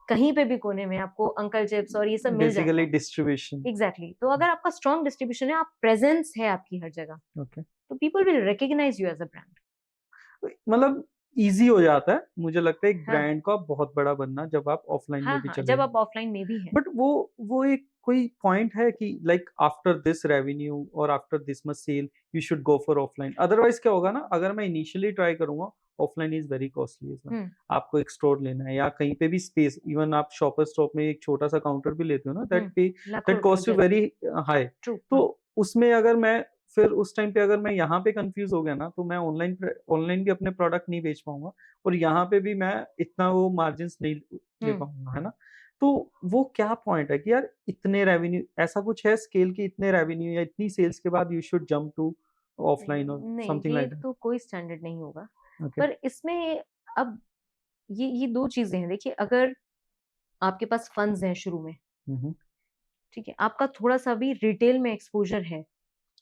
कहीं पे भी कोने में आपको अंकल चिप्स और ये सब मिल जाएगा। Basically distribution exactly. तो अगर आपका स्ट्रॉन्ग डिस्ट्रीब्यूशन है, आप प्रेजेंस है आपकी हर जगह, ओके तो people will recognise you as a brand. मतलब इजी हो जाता है मुझे लगता है एक हाँ, ब्रांड का बहुत बड़ा बनना जब आप ऑफलाइन में हाँ, भी हाँ, चले जब जाओ आप ऑफलाइन में भी हैं। बट वो एक कोई पॉइंट है कि लाइक आफ्टर दिस रेवेन्यू और after this much sale you should go for offline otherwise क्या होगा ना अगर मैं इनिशियली ट्राई करूंगा offline is very costly is hmm, आपको एक स्टोर लेना है या कहीं पे भी स्पेस इवन आप शॉपर स्टॉप में एक छोटा सा काउंटर भी लेते हो ना लाखों दैट रुपए कॉस्ट यू जाते वेरी हाई ट्रू। तो उसमें अगर मैं फिर उस टाइम पे अगर मैं यहाँ पे कंफ्यूज हो गया ना तो मैं ऑनलाइन भी अपने प्रोडक्ट नहीं बेच पाऊंगा और यहाँ पे भी मैं इतना वो मार्जिन नहीं ले पाऊंगा है ना तो वो क्या पॉइंट है कि यार इतने रेवेन्यू ऐसा कुछ है स्केल की इतने रेवेन्यू या इतनी सेल्स के बाद you should jump to offline और नहीं, समथिंग ये लाइक दैट तो कोई स्टैंडर्ड नहीं होगा। ओके पर इसमें अब ये दो चीजें हैं। देखिए, अगर आपके पास फंड्स हैं शुरू में, ठीक है, आपका थोड़ा सा भी रिटेल में एक्सपोजर है,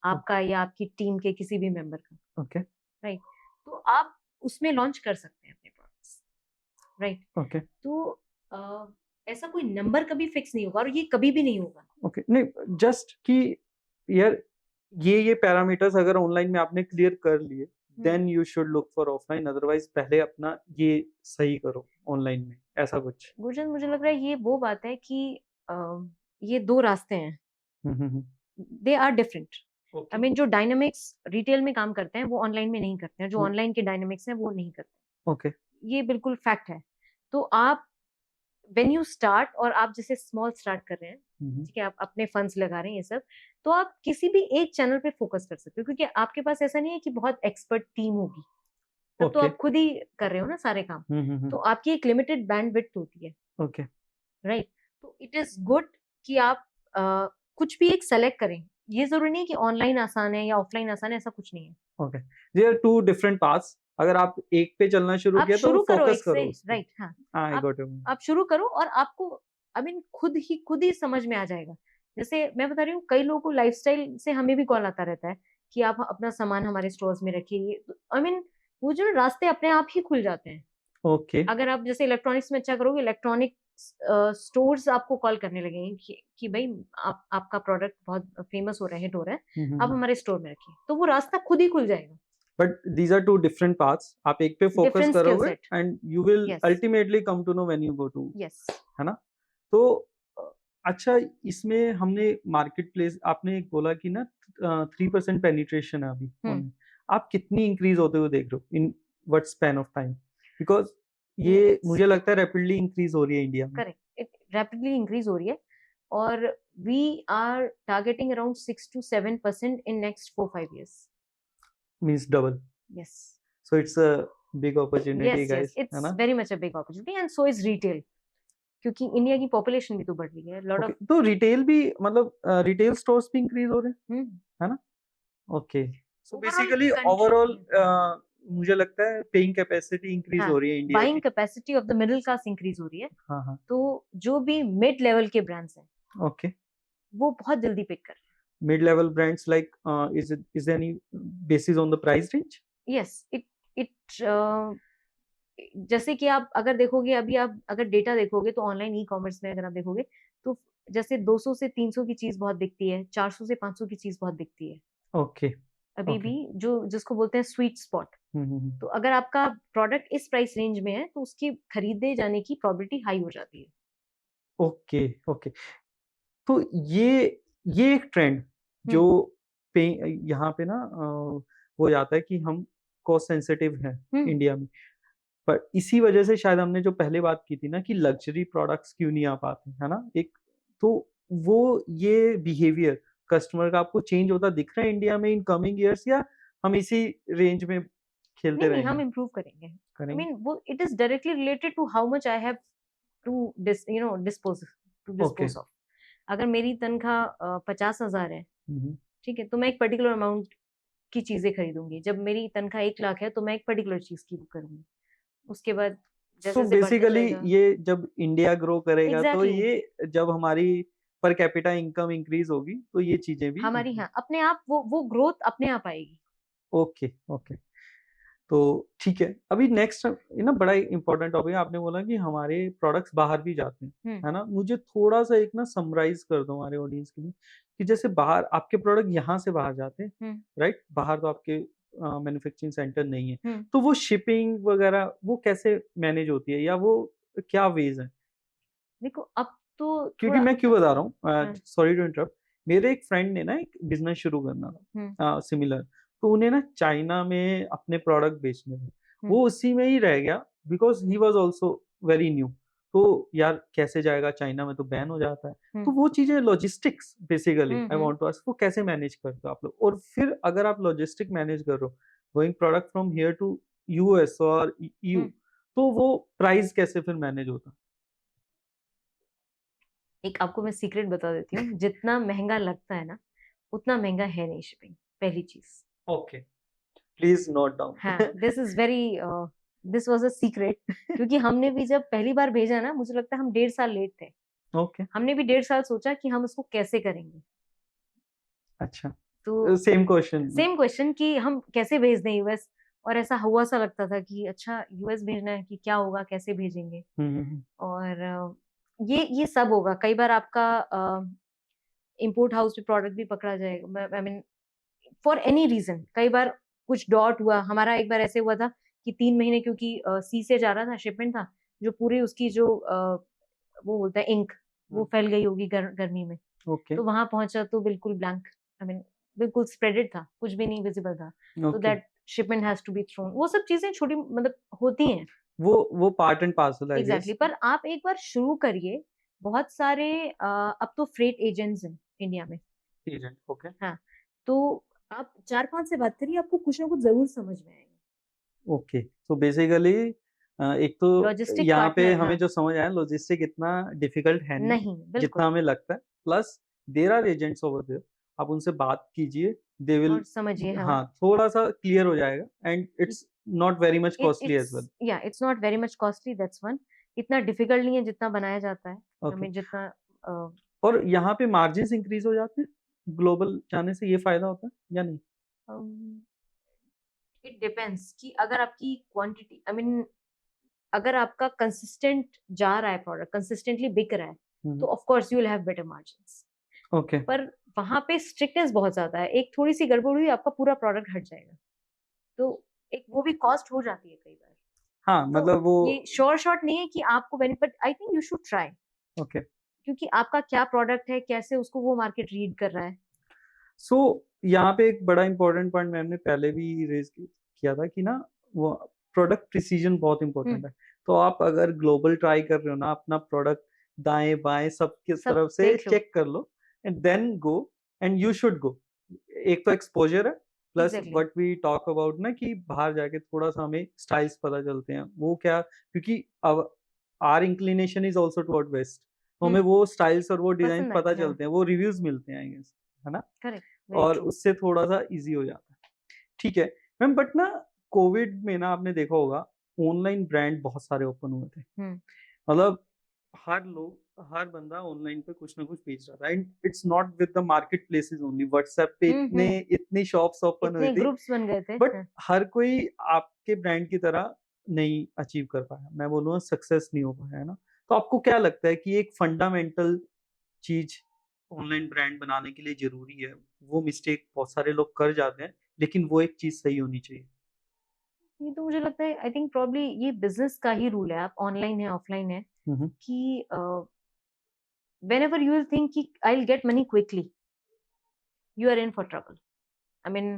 आपका या आपकी टीम के किसी भी मेंबर का, ओके राइट, तो आप उसमें लॉन्च कर सकते हैं अपने प्रोडक्ट्स। राइट? ओके तो ऐसा कोई नंबर कभी फिक्स नहीं होगा और ये कभी भी नहीं होगा। ओके नहीं जस्ट कि यार ये पैरामीटर्स अगर ऑनलाइन में आपने क्लियर कर लिए then you should look for offline, otherwise पहले अपना ये सही करो ऑनलाइन में, ऐसा कुछ। गुरजन, मुझे लग रहा है ये वो बात है कि ये 2 रास्ते हैं, हम्म। They are different. I okay mean जो डायनामिक्स रिटेल में काम करते हैं वो ऑनलाइन में नहीं करते हैं, जो हम्म, ऑनलाइन के डायनामिक्स हैं वो नहीं करते। ओके ये बिल्कुल फैक्ट है। तो आप व्हेन यू स्टार्ट और आप जैसे स्मॉल स्टार्ट कर रहे हैं, ठीक है, आप अपने फंड्स लगा रहे हैं ये सब, तो आप किसी भी एक चैनल पे फोकस कर सकते हो क्योंकि आपके पास ऐसा नहीं है कि बहुत एक्सपर्ट टीम होगी। तब तो ओके आप खुद ही कर रहे हो ना सारे काम। तो आपकी एक लिमिटेड बैंडविड्थ होती है, ओके राइट? तो इट इज गुड कि आप कुछ भी एक सेलेक्ट करें। ये जरूरी नहीं है कि ऑनलाइन आसान है या ऑफलाइन आसान है, ऐसा कुछ नहीं है। Okay they are two different paths, अगर आप एक पे चलना शुरू आप किया तो शुरू करो फोकस एक से, करो उस पे। राइट? हाँ, हाँ आई आप गॉट यू। आप शुरू करो और आपको आई मीन खुद ही समझ में आ जाएगा। जैसे मैं बता रही हूँ, कई लोगों को लाइफस्टाइल से हमें भी कॉल आता रहता है कि आप अपना सामान हमारे स्टोर्स में रखिए। आई मीन वो जो रास्ते अपने आप ही खुल जाते हैं। ओके अगर आप जैसे इलेक्ट्रॉनिक्स में अच्छा करोगे, इलेक्ट्रॉनिक स्टोर्स आपको कॉल करने लगेंगे कि भाई आपका प्रोडक्ट बहुत फेमस हो रहा है, हिट हो रहा है, आप हमारे स्टोर में रखिए। तो वो रास्ता खुद ही खुल जाएगा। But these are two different paths, आप एक पे फोकस डिफरेंट स्किल करोगे set. And you will yes, ultimately come to know when you go to, yes. है ना? तो अच्छा इसमें हमने मार्केट प्लेस आपने एक बोला कि ना 3% पेनिट्रेशन है अभी online। आप कितनी इंक्रीज होते हुए देख रहे हो in what span of time? Because ये मुझे लगता है रैपिडली इंक्रीज हो रही है इंडिया में। करेक्ट, इट रैपिडली इंक्रीज हो रही है और we are targeting around 6 to 7% in next 4-5 years। Means double, yes, so it's a big opportunity yes, yes, guys, है इट्स ना? Very much a big opportunity and so is retail, क्योंकि India की population भी तो बढ़ रही है। Lot okay of तो रिटेल भी मतलब रिटेल स्टोर्स भी इंक्रीज हो रहे हैं, हम्म है ना? Okay so overall basically country. Overall मुझे लगता है पेइंग कैपेसिटी इंक्रीज हाँ, हो रही है इंडिया बाइंग की। Capacity of the middle class increase हो रही है। हाँ हाँ तो जो भी मिड लेवल के ब्रांड्स हैं ओके वो बहुत जल्दी पिक कर रहे mid level brands like is there any basis on the price range? हैं। यस, इट जैसे कि आप अगर देखोगे, अभी आप अगर डेटा देखोगे तो ऑनलाइन ई कॉमर्स में अगर आप देखोगे तो जैसे 200 से 300 की चीज बहुत बिकती है, 400 से 500 की चीज बहुत बिकती है ओके अभी ओके भी, जो जिसको बोलते हैं स्वीट स्पॉट। तो अगर आपका प्रोडक्ट इस प्राइस रेंज में है तो उसकी खरीदे जाने की प्रोबेबिलिटी हाई हो जाती है। ओके ओके तो ये एक ट्रेंड जो हम्म पे यहाँ पे ना वो जाता है कि हम कॉस्ट सेंसिटिव हैं हम्म इंडिया में, पर इसी वजह से शायद हमने जो पहले बात की थी ना कि लग्जरी प्रोडक्ट्स क्यों नहीं आ पाते, है ना? एक तो वो ये बिहेवियर कस्टमर का आपको चेंज होता दिख रहा है इंडिया में इन कमिंग इयर्स, या हम इसी रेंज में खेलते नहीं नहीं, हम रहेंगे? इम्प्रूव करेंगे। आई करेंगे। मीन वो it is directly related to how much I have to okay dispose of. अगर मेरी तनख्वाह 50,000 है, ठीक है, तो मैं एक पर्टिकुलर अमाउंट की चीजें खरीदूंगी। जब मेरी तनख्वाह 1 लाख है तो मैं एक पर्टिकुलर चीज की करूंगी। उसके बाद सो जैसे जैसे बढ़ता बेसिकली जाएगा। ये जब इंडिया ग्रो करेगा तो एग्जैक्टली ये जब हमारी पर कैपिटा इनकम इंक्रीज होगी तो ये चीजें भी हमारी, increase- हाँ, अपने आप वो ग्रोथ अपने आप आएगी। ओके ओके तो ठीक है, अभी नेक्स्ट ये ना बड़ा इंपॉर्टेंट टॉपिक है, आपने बोला कि हमारे प्रोडक्ट्स बाहर भी जाते हैं, हम्म है ना? मुझे थोड़ा सा एक ना समराइज कर दो हमारे ऑडियंस के लिए कि जैसे बाहर आपके प्रोडक्ट यहाँ से बाहर जाते हैं, हम्म राइट? बाहर तो आपके मैन्युफैक्चरिंग सेंटर नहीं है, हम्म तो वो शिपिंग वगैरह वो कैसे मैनेज होती है, या वो क्या वेज है? देखो, अब तो क्योंकि थोड़ा। मैं क्यों बता रहा हूँ, हाँ, सॉरी टू इंटरप्ट, मेरे एक फ्रेंड ने ना एक बिजनेस शुरू करना हम्म था सिमिलर, तो उन्हें ना चाइना में अपने प्रोडक्ट बेचने थे, हम्म वो उसी में ही रह गया because he was also very new. तो यार कैसे जाएगा चाइना में, तो बैन हो जाता है। तो हम्म वो चीजें logistics basically I hmm want to ask, वो कैसे मैनेज करते हो आप लोग? और फिर अगर आप लॉजिस्टिक मैनेज कर रहे हो going product from here to US और ईयू, हम्म तो वो प्राइस कैसे फिर मैनेज होता? एक आपको मैं सीक्रेट बता देती हूँ, जितना महंगा लगता है ना उतना महंगा है नहीं शिपिंग, पहली चीज। Okay please note down. हाँ, दिस वाज अ सीक्रेट, क्योंकि हमने भी जब पहली बार भेजा ना, मुझे लगता है हम 1.5 साल लेट थे। ओके हमने भी 1.5 साल सोचा कि हम उसको कैसे करेंगे। अच्छा तो सेम क्वेश्चन। सेम क्वेश्चन कि हम कैसे भेज दें यूएस, और ऐसा हुआ सा लगता था कि अच्छा यूएस भेजना है कि क्या होगा, कैसे भेजेंगे। और ये सब होगा। कई बार आपका इम्पोर्ट हाउस पे प्रोडक्ट भी पकड़ा जाएगा, I mean for any reason. कई बार कुछ डॉट हुआ, हमारा एक बार ऐसे हुआ था कि 3 महीने क्योंकि सी से जा रहा था, शिपमेंट था, जो पूरी उसकी जो वो बोलता है इंक, वो फैल गई होगी गर्मी में। ओके तो वहां पहुंचा तो बिल्कुल ब्लैंक, आई मीन बिल्कुल स्प्रेडेड था, कुछ भी नहीं विजिबल था। तो okay that shipment has to be thrown. वो सब चीजें छोटी मतलब होती हैं। वो part and parcel I exactly guess. पर आप एक बार शुरू करिए। बहुत सारे अब तो फ्रेट एजेंट्स हैं इंडिया में। एजेंट ओके हाँ, तो आप 4-5 से बात करिए, आपको कुछ ना कुछ जरूर समझ में आएगा। ओके। सो बेसिकली एक तो लॉजिस्टिक यहाँ पे पार्टनर, हमें हाँ। जो समझ आया लॉजिस्टिक इतना डिफिकल्ट है नहीं नहीं, जितना बिल्कुल। हमें लगता है। Plus there are agents over there, आप उनसे बात कीजिए, दे विल, और समझिए, हाँ। हाँ थोड़ा सा क्लियर हो जाएगा and it's not very much costly as well. It's not very much costly, that's one. इतना डिफिकल्ट नहीं है जितना बनाया जाता है। आई ओके। मीन जितना और यहाँ पे मार्जिन इंक्रीज हो जाते हैं ग्लोबल जाने से, ये फायदा होता है या नहीं? इट डिपेंड्स कि अगर आपकी क्वांटिटी, आई मीन अगर आपका कंसिस्टेंट जा रहा है, प्रोडक्ट कंसिस्टेंटली बिक रहा है, तो of course you will have better margins. Okay. पर वहां पे स्ट्रिक्टनेस बहुत ज्यादा है। एक थोड़ी सी गड़बड़ हुई, आपका पूरा प्रोडक्ट हट जाएगा। तो एक वो भी कॉस्ट हो जाती है कई बार। हाँ तो मतलब वो। ये श्योर शॉट नहीं है कि आपको benefit, I think you should try. Okay. क्योंकि आपका क्या प्रोडक्ट है, कैसे उसको वो मार्केट रीड कर रहा है। सो यहाँ पे एक बड़ा इंपॉर्टेंट पॉइंट मैम ने पहले भी रेज किया था कि ना वो प्रोडक्ट प्रिसीजन बहुत इंपॉर्टेंट है। तो आप अगर ग्लोबल ट्राई कर रहे हो ना, अपना प्रोडक्ट दाएं बाएं सबकी सब तरफ से देख लो। चेक कर लो and then go, and you should go. एक तो एक्सपोजर है, plus exactly. What we talk about ना कि बाहर जाके थोड़ा सा हमें स्टाइल्स पता चलते हैं, वो क्या, क्योंकि अब our inclination is also toward west, तो हमें वो स्टाइल्स और वो डिजाइन पसंद पता आते हैं। चलते हैं, वो रिव्यूज मिलते हैं आई गेस, है ना? करेक्ट, वेरी और ट्रू। उससे थोड़ा सा इजी हो जाता है। ठीक है मैम, बट ना कोविड में ना आपने देखा होगा ऑनलाइन ब्रांड बहुत सारे ओपन हुए थे। हम्म मतलब हर बंदा ऑनलाइन पे कुछ ना कुछ बेच रहा था, and it's not with the market places only, WhatsApp पे इतने हम्म। इतनी शॉप्स ओपन हुई इतने थी, ग्रुप्स बन गए थे, बट हाँ। हर कोई आपके ब्रांड की तरह नहीं अचीव कर पाया, मैं बोलूँगा सक्सेस नहीं हो पाया, है ना? तो आपको क्या लगता है कि एक फंडामेंटल चीज ऑनलाइन ब्रांड बनाने के लिए जरूरी है, वो मिस्टेक बहुत सारे लोग कर जाते हैं, लेकिन वो एक चीज सही होनी चाहिए? ये तो मुझे लगता है, आई थिंक प्रॉब्ली ये बिजनेस का ही रूल है, आप ऑनलाइन है ऑफलाइन है, हम्म। कि whenever you will think कि I'll get money quickly, you are in for trouble. I mean,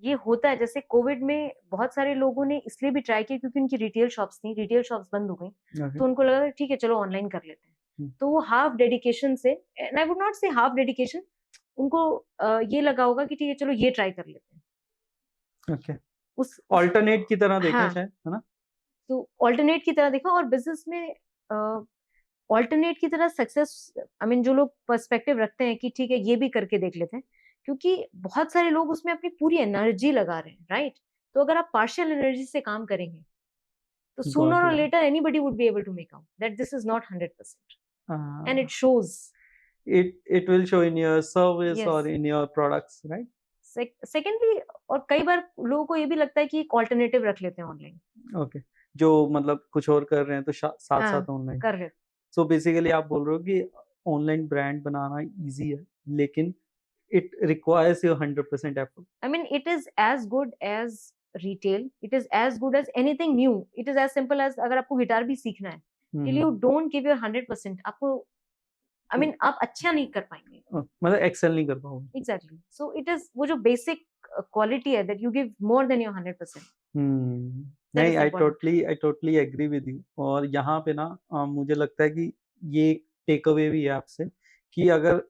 ये होता है। जैसे कोविड में बहुत सारे लोगों ने इसलिए भी ट्राई किया क्योंकि उनकी रिटेल शॉप्स थी, रिटेल शॉप्स बंद हो गई, ओके। तो उनको लगा ठीक है चलो ऑनलाइन कर लेते हैं। तो वो हाफ डेडिकेशन से, एंड आई वुड नॉट से हाफ डेडिकेशन, उनको ये लगा होगा कि ठीक है चलो ये ट्राई कर लेते हैं। ओके। उस ऑल्टरनेट की तरह देखा हाँ, शायद, है ना? तो ऑल्टरनेट की तरह देखा। और बिजनेस में ऑल्टरनेट की तरह सक्सेस, आई मीन जो लोग पर्सपेक्टिव रखते हैं कि ठीक है ये भी करके देख लेते हैं, क्योंकि बहुत सारे लोग उसमें अपनी पूरी एनर्जी लगा रहे हैं, राइट? तो अगर आप पार्शियल एनर्जी से काम करेंगे, तो गॉट सूनर और it. Later anybody would be able to make out that this is not 100%, and it shows. It will show in your service yes. और in your products, right? Secondly, और कई बार लोगों को ये भी लगता है कि एक ऑल्टरनेटिव रख लेते हैं ऑनलाइन। ओके। जो मतलब कुछ और कर रहे हैं तो साथ हाँ, साथ ऑनलाइन। कर रहे। सो बेसिकली आप बोल रहे हो कि ऑनलाइन ब्रांड बनाना इजी है, लेकिन it requires your 100% effort. I mean, it is as good as retail. It is as good as anything new. It is as simple as अगर आपको गिटार भी सीखना है, till you don't give your 100%, आपको, I mean, आप अच्छा नहीं कर पाएंगे। मतलब एक्सेल नहीं कर पाओगे। Exactly. So it is वो जो basic quality है that you give more than your 100%. That नहीं, is important. I totally agree with you. और यहाँ पे ना मुझे लगता है कि ये टेक अवे भी है आपसे कि अगर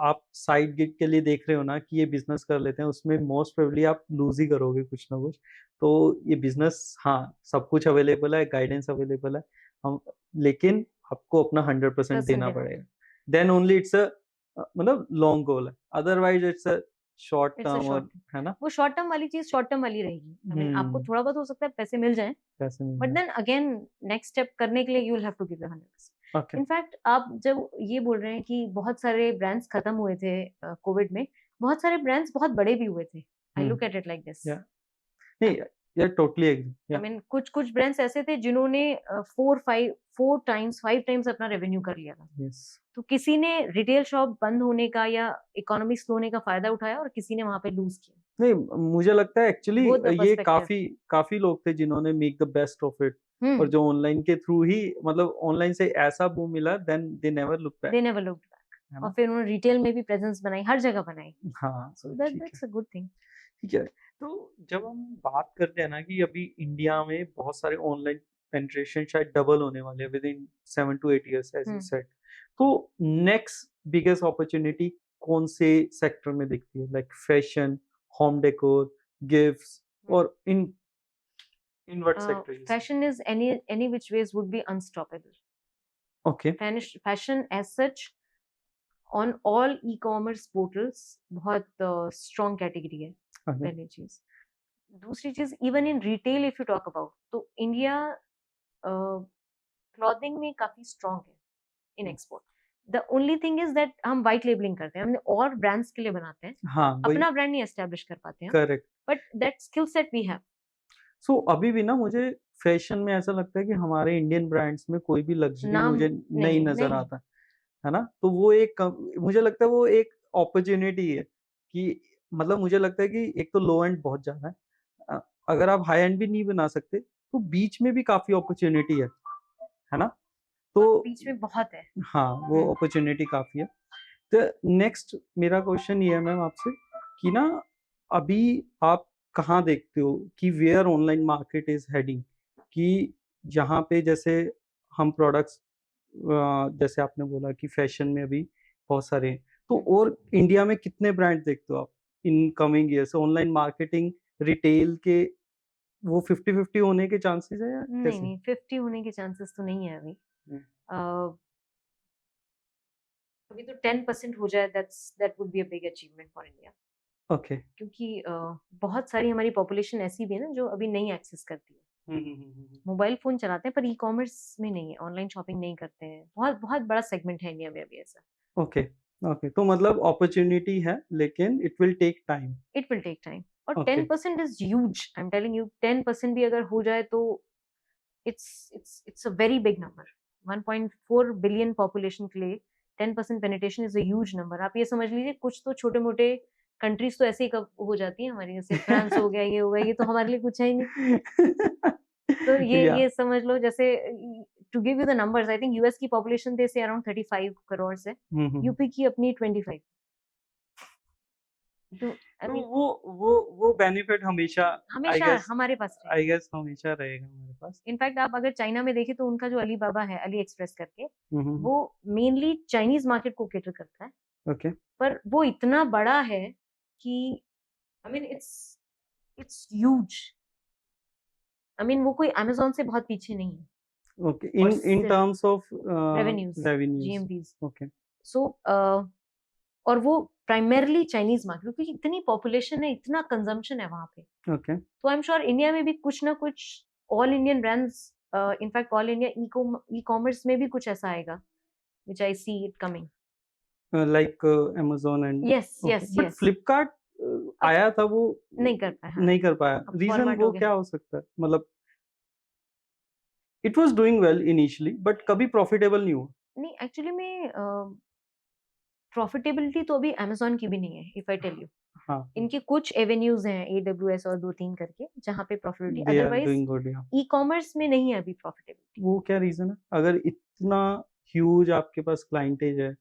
आप साइड गिग के लिए देख रहे हो ना कि ये बिजनेस कर लेते हैं, उसमें मोस्ट प्रोबेबली आप लूज ही करोगे कुछ ना कुछ। तो ये बिजनेस, हाँ सब कुछ अवेलेबल है, गाइडेंस अवेलेबल है, हम, लेकिन आपको अपना 100% Person देना देना पड़ेगा। देन ओनली इट्स अ मतलब लॉन्ग गोल है, otherwise it's a short It's a term, short. और है ना? वो शॉर्ट टर्म वाली चीज शॉर्ट टर्म वाली रहेगी। I mean, आपको हम्म। थोड़ा बहुत हो सकता है पैसे मिल जाएं, पैसे मिल बट जाए। देन अगेन नेक्स्ट स्टेप करने के लिए you will have to give 100%। Okay. In fact आप जब ये बोल रहे हैं कि बहुत सारे ब्रांड्स खत्म हुए थे कोविड में, बहुत सारे ब्रांड्स बहुत बड़े भी हुए थे। I look at it like this. या नहीं, या टोटली एग्री आई या मीन कुछ ब्रांड्स ऐसे थे जिन्होंने 4 टाइम्स 5 टाइम्स अपना रेवेन्यू कर लिया था। यस तो किसी ने रिटेल शॉप बंद होने का या इकोनॉमी स्लो होने का फायदा उठाया और किसी ने वहां पे लूज किया। नहीं मुझे लगता है एक्चुअली बोथ द ये पर्सपेक्टिव। काफी काफी लोग थे जिन्होंने make the best of it और हम्म। जो ऑनलाइन के थ्रू ही मतलब ऑनलाइन से ऐसा बूम मिला then they never look back they never looked back. है और ना फिर उन्होंने रिटेल में भी प्रेजेंस बनाई, हर जगह बनाई। हाँ सो दैट ठीक है दैट्स अ गुड थिंग। ठीक है तो जब हम बात करते हैं ना कि अभी इंडिया में बहुत सारे ऑनलाइन पेनिट्रेशन शायद डबल होने वाले हैं within 7 to 8 years as you hmm. Said तो नेक्स्ट बिगेस्ट अपॉर्चुनिटी कौन से सेक्टर में दिखती है like fashion home decor gifts और in what sector you say fashion is any which ways would be unstoppable. Okay fashion as such on all e commerce portals बहुत strong category है, okay पहली चीज। दूसरी चीज, even in retail if you talk about, तो India clothing में काफी strong है in export. The only thing is that हम वाइट लेबलिंग करते हैं, हमने और ब्रांड्स के लिए बनाते हैं, हाँ वही अपना ब्रांड नहीं एस्टेब्लिश कर पाते हैं, correct but that skill set we have. So अभी भी ना मुझे फैशन में ऐसा लगता है कि हमारे इंडियन ब्रांड्स में कोई भी लग्जरी नाम मुझे नहीं नहीं नजर नहीं। आता है ना तो वो मुझे लगता है वो एक अपॉर्चुनिटी है कि मतलब मुझे लगता है कि एक तो लो एंड बहुत ज्यादा है अ, अगर आप हाई एंड भी नहीं बना सकते तो बीच में भी काफी अपॉर्चुनिटी है ना तो बीच में बहुत है। हाँ वो अपॉर्चुनिटी काफी है तो नेक्स्ट मेरा क्वेश्चन ये है मैम आपसे कि ना अभी आप कहाँ देखते हो कि where online market is heading कि जहाँ पे जैसे हम प्रोडक्ट्स जैसे आपने बोला कि फैशन में अभी बहुत सारे हैं तो और इंडिया में कितने ब्रांड देखते हो आप in coming years online marketing retail के वो 50-50 होने के चांसेस है या नहीं कैसे नहीं, 50 होने के चांसेस तो नहीं है अभी। हम्म, अ, अभी तो 10% हो जाए, that would be a big achievement for India. Okay क्योंकि बहुत सारी हमारी पॉपुलेशन ऐसी भी है ना जो अभी नहीं एक्सेस करती है, मोबाइल फोन चलाते हैं पर ई कॉमर्स में नहीं है, ऑनलाइन शॉपिंग नहीं करते हैं। बहुत बहुत बड़ा सेगमेंट है इंडिया में अभी ऐसा। ओके ओके तो मतलब अपॉर्चुनिटी है लेकिन it will take time it will take time. और okay 10% is huge, I am telling you. 10% भी अगर हो जाए तो it's a very big number. 1.4 billion population के लिए 10% penetration is a huge number. आप ये समझ लीजिए कुछ तो छोटे मोटे कंट्रीज तो ऐसे ही हो जाती है हमारी, जैसे फ्रांस हो गया, ये हो गया, ये तो हमारे लिए कुछ है ही नहीं। तो ये या ये समझ लो, जैसे to give you the numbers, I think US की population they say around 35 crore है, यूपी की अपनी 25। तो आई तो मीन वो बेनिफिट हमेशा आई हमेशा गेस हमारे पास रहेगा। आई गेस हमेशा रहेगा हमारे पास इनफैक्ट आप अगर चाइना में देखें तो उनका जो अली बाबा है, अली एक्सप्रेस करके, हम्म वो मेनली चाइनीज मार्केट को केटर करता है। ओके पर वो इतना बड़ा है कि I mean it's huge. I mean वो कोई अमेज़न से बहुत पीछे नहीं है। ओके और इन सिर्फ terms of revenues, revenues GMVs. Okay so और वो प्राइमरली चाइनीज मार्केट, क्योंकि इतनी पॉपुलेशन है, इतना कंजम्पशन है वहां पे। ओके तो आई एम श्योर इंडिया में भी कुछ ना कुछ all Indian brands, in fact all India e commerce में भी कुछ ऐसा आएगा which I see it coming. Like Amazon and yes okay yes but yes. Flipkart अब आया था वो नहीं कर पाए, हाँ। नहीं कर पाया अब रीजन फॉर्मेट हो वो गया। क्या हो सकता है मतलब it was doing well initially but कभी प्रॉफिटेबल नहीं हुआ नहीं, एक्चुअली में प्रॉफिटेबिलिटी तो अभी अमेज़न की भी नहीं है, इफ आई टेल यू। हाँ इनके कुछ एवेन्यूज हैं, एडब्ल्यूएस और 2-3 करके, जहाँ पे profitability, they are otherwise doing good या ई कॉमर्स में नहीं है अभी प्रॉफिटेबिलिटी। वो क्या रीजन है अगर इतना ह्यूज आपके पास क्लाइंटेज है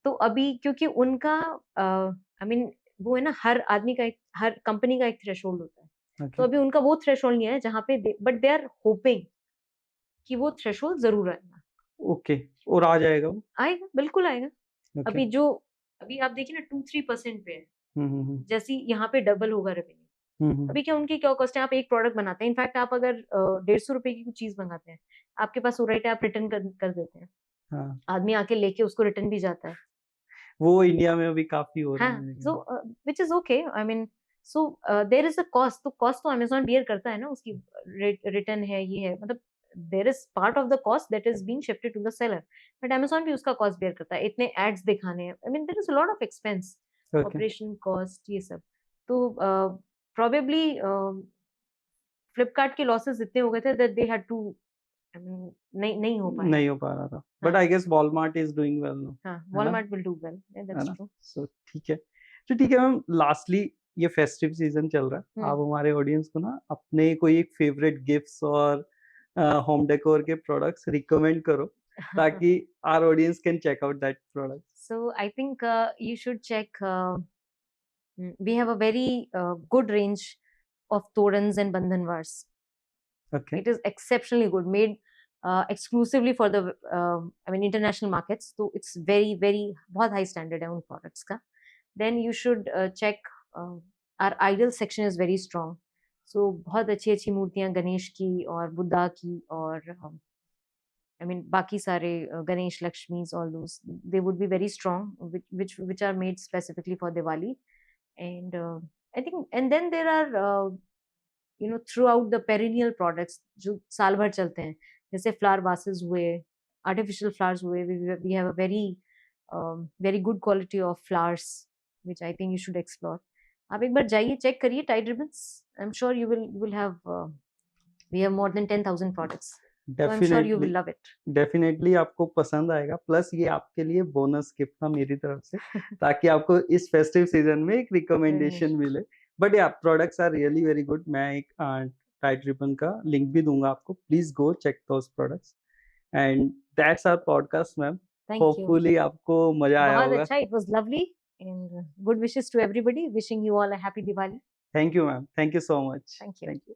तो अभी क्योंकि उनका आई मीन वो है ना, हर आदमी का एक, हर कंपनी का एक थ्रेशोल्ड होता है। तो ओके अभी उनका वो थ्रेशोल्ड नहीं है जहाँ पे, बट दे आर होपिंग कि वो थ्रेशोल्ड जरूर आएगा। ओके और आ जाएगा वो आएगा, बिल्कुल आएगा। ओके अभी जो, अभी आप देखिए ना 2-3% पे है, हम्म जैसे यहाँ पे डबल होगा रेवेन्यू। हम्म अभी क्या उनकी क्या कॉस्ट है, आप एक प्रोडक्ट बनाते हैं, इनफैक्ट आप अगर 150 रुपए की कुछ चीज मंगाते हैं, आपके पास वो राइट है, आप रिटर्न कर देते हैं। हाँ आदमी आके लेके उसको रिटर्न भी जाता है। वो इंडिया में अभी काफी हो रहा है हाँ, मेरे ख्याल so which is okay, I mean so there is a cost. तो कॉस्ट तो अमेज़न बियर करता है ना, उसकी रिटर्न है, ये है, मतलब there is part of the cost that is being shifted to the seller. But Amazon भी उसका कॉस्ट बियर करता है, इतने एड्स दिखाने हैं, I mean there is a lot of expense, okay operation cost, ये सब। तो प्रोबेबली फ्लिपकार्ट के लॉसेस इतने हो गए थे that they had to, I mean नहीं हो पाया। नहीं हो पा रहा था, बट हाँ। I guess Walmart is doing well now, हाँ, है ना? वॉलमार्ट विल डू वेल, है दैट्स ना? ट्रू। सो ठीक है। तो ठीक है मैम, लास्टली ये फेस्टिव सीजन चल रहा है, आप हमारे ऑडियंस को ना अपने कोई एक फेवरेट गिफ्ट्स और होम डेकोर के प्रोडक्ट्स रिकमेंड करो, ताकि our audience can check out that product. So I think you should check. We have a very good range of torans and bandhanwars. Okay, It is exceptionally good, made exclusively for the I mean international markets. So it's very बहुत high standard है उन products का. Then you should check our idol section is very strong. So बहुत अच्छी अच्छी मूर्तियां गणेश की और बुद्धा की और I mean बाकी सारे Ganesh, Lakshmis, all those they would be very strong, which are made specifically for Diwali. And I think, and then there are throughout the perennial products जो साल भर चलते हैं, जैसे flower vases हुए, artificial flowers हुए, we have a very good quality of flowers which I think you should explore. आप एक बार जाइए, चेक करिए Tide Ribbons. I'm sure you will have we have more than 10,000 products. So I'm sure you will love it. Definitely आपको पसंद आएगा, plus ये आपके लिए बोनस गिफ्ट था मेरी तरफ से, ताकि आपको इस फेस्टिव सीजन में एक रिकमेंडेशन मिले। But yeah products are really very good. मैं एक टाइड रिबन का लिंक भी दूंगा आपको, please go check those products. And that's our podcast ma'am, Thank you. Hopefully आपको मजा आया बहुत होगा। अच्छा, it was lovely and good wishes to everybody. Wishing you all a happy Diwali. Thank you ma'am, thank you so much. Thank you. Thank you.